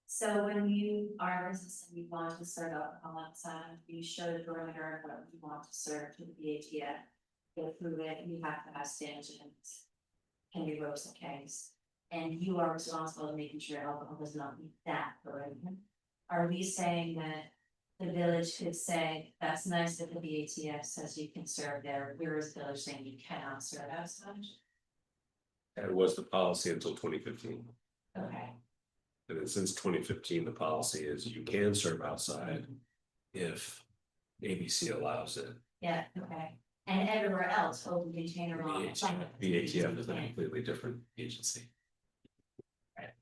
So when you are a business and you want to serve alcohol outside, you show the perimeter of what you want to serve to the ATF. Go through it, you have to have standards, can be ropes and kegs. And you are responsible for making sure alcohol does not meet that perimeter. Are we saying that the village could say, that's nice that the ATF says you can serve there, whereas the village saying you cannot serve outside? That was the policy until 2015. Okay. And then since 2015, the policy is you can serve outside if ABC allows it. Yeah, okay. And everywhere else, open container law. The ATF is a completely different agency.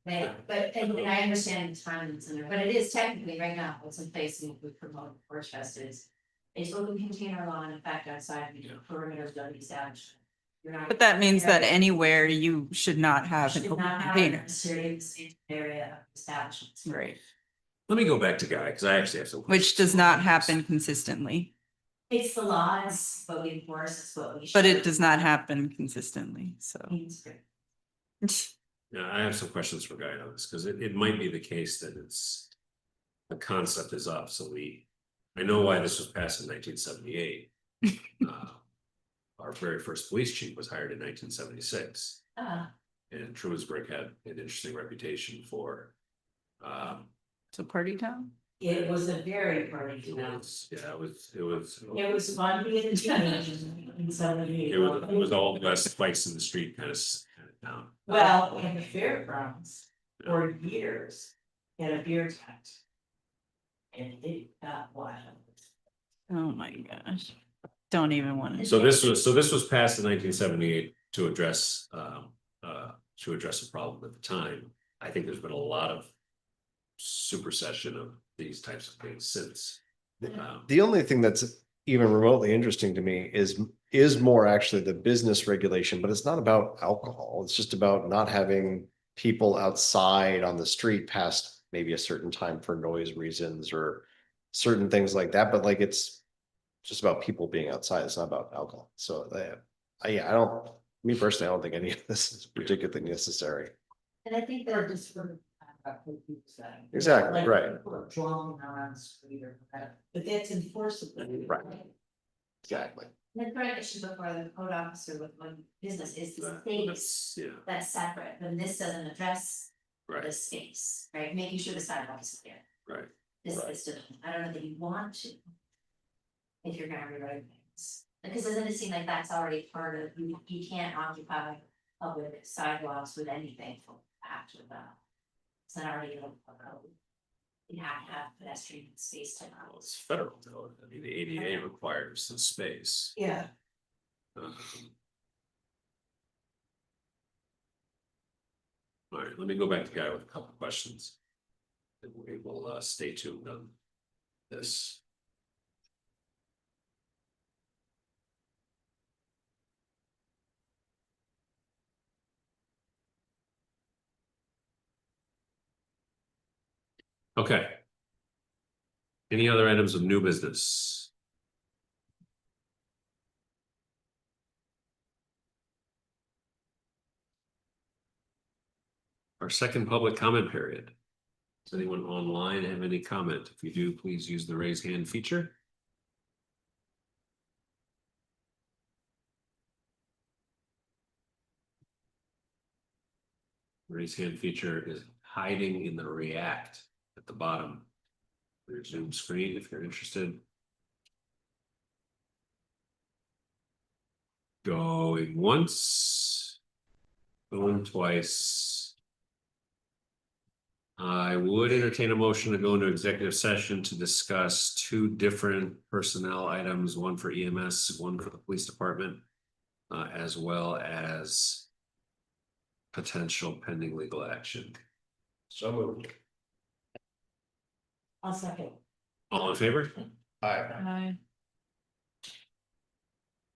And I understand the timings in there, but it is technically right now, what's in place and we promote Porch Fest is. It's open container law in effect outside the perimeter of the establishment. You're not. But that means that you're- anywhere you should not have an should open not have container. a serious area of establishments. Right, Let me go back to Guy, because I actually have some. which does not happen consistently, It's the laws, but we enforce, it's what we. but should. it does not happen consistently, so. Yeah, I have some questions for Guy on this, because it might be the case that it's. The concept is obsolete. I know why this was passed in 1978. Our very first police chief was hired in 1976. And Trumansburg had an interesting reputation for. It's a party town? It was a very party It town. was, yeah, it was. It was fun to be in teenagers in 78. It was all the best spikes in the street kind of town. Well, in the fairgrounds for years, had a beer tent. And it got wild. Oh my gosh, don't even want to. So this was passed in 1978 to address a problem at the time. I think there's been a lot of supersession of these types of things since. The only thing that's even remotely interesting to me is more actually the business regulation, but it's not about alcohol. It's just about not having people outside on the street past maybe a certain time for noise reasons or certain things like that. But like, it's just about people being outside. It's not about alcohol. So me personally, I don't think any of this is particularly necessary. And I think Or that just for. Exactly, Like, right. people are drunk around the street or whatever, but that's enforceable. Right. Exactly. the current issue before the code officer with one business is the space. Yeah, That's separate, then this doesn't address the right, space, right, making sure the sidewalk is there. right. This is just, I don't know that you want to. If you're gonna rewrite things, because doesn't it seem like that's already part of, you can't occupy public sidewalks with anything after that. It's not already in the code. You have to have pedestrian space to. Well, it's federal though. I mean, the ADA requires the space. Yeah. All right, let me go back to Guy with a couple of questions. And we will stay tuned on this. Okay. Any other items of new business? Our second public comment period. Does anyone online have any comment? If you do, please use the raise hand feature. Raise hand feature is hiding in the React at the bottom of your Zoom screen if you're interested. Going once. Going twice. I would entertain a motion to go into executive session to discuss two different personnel items, one for EMS, one for the police department. As well as potential pending legal action. So moved. I'll second. All in favor? Aye. Aye.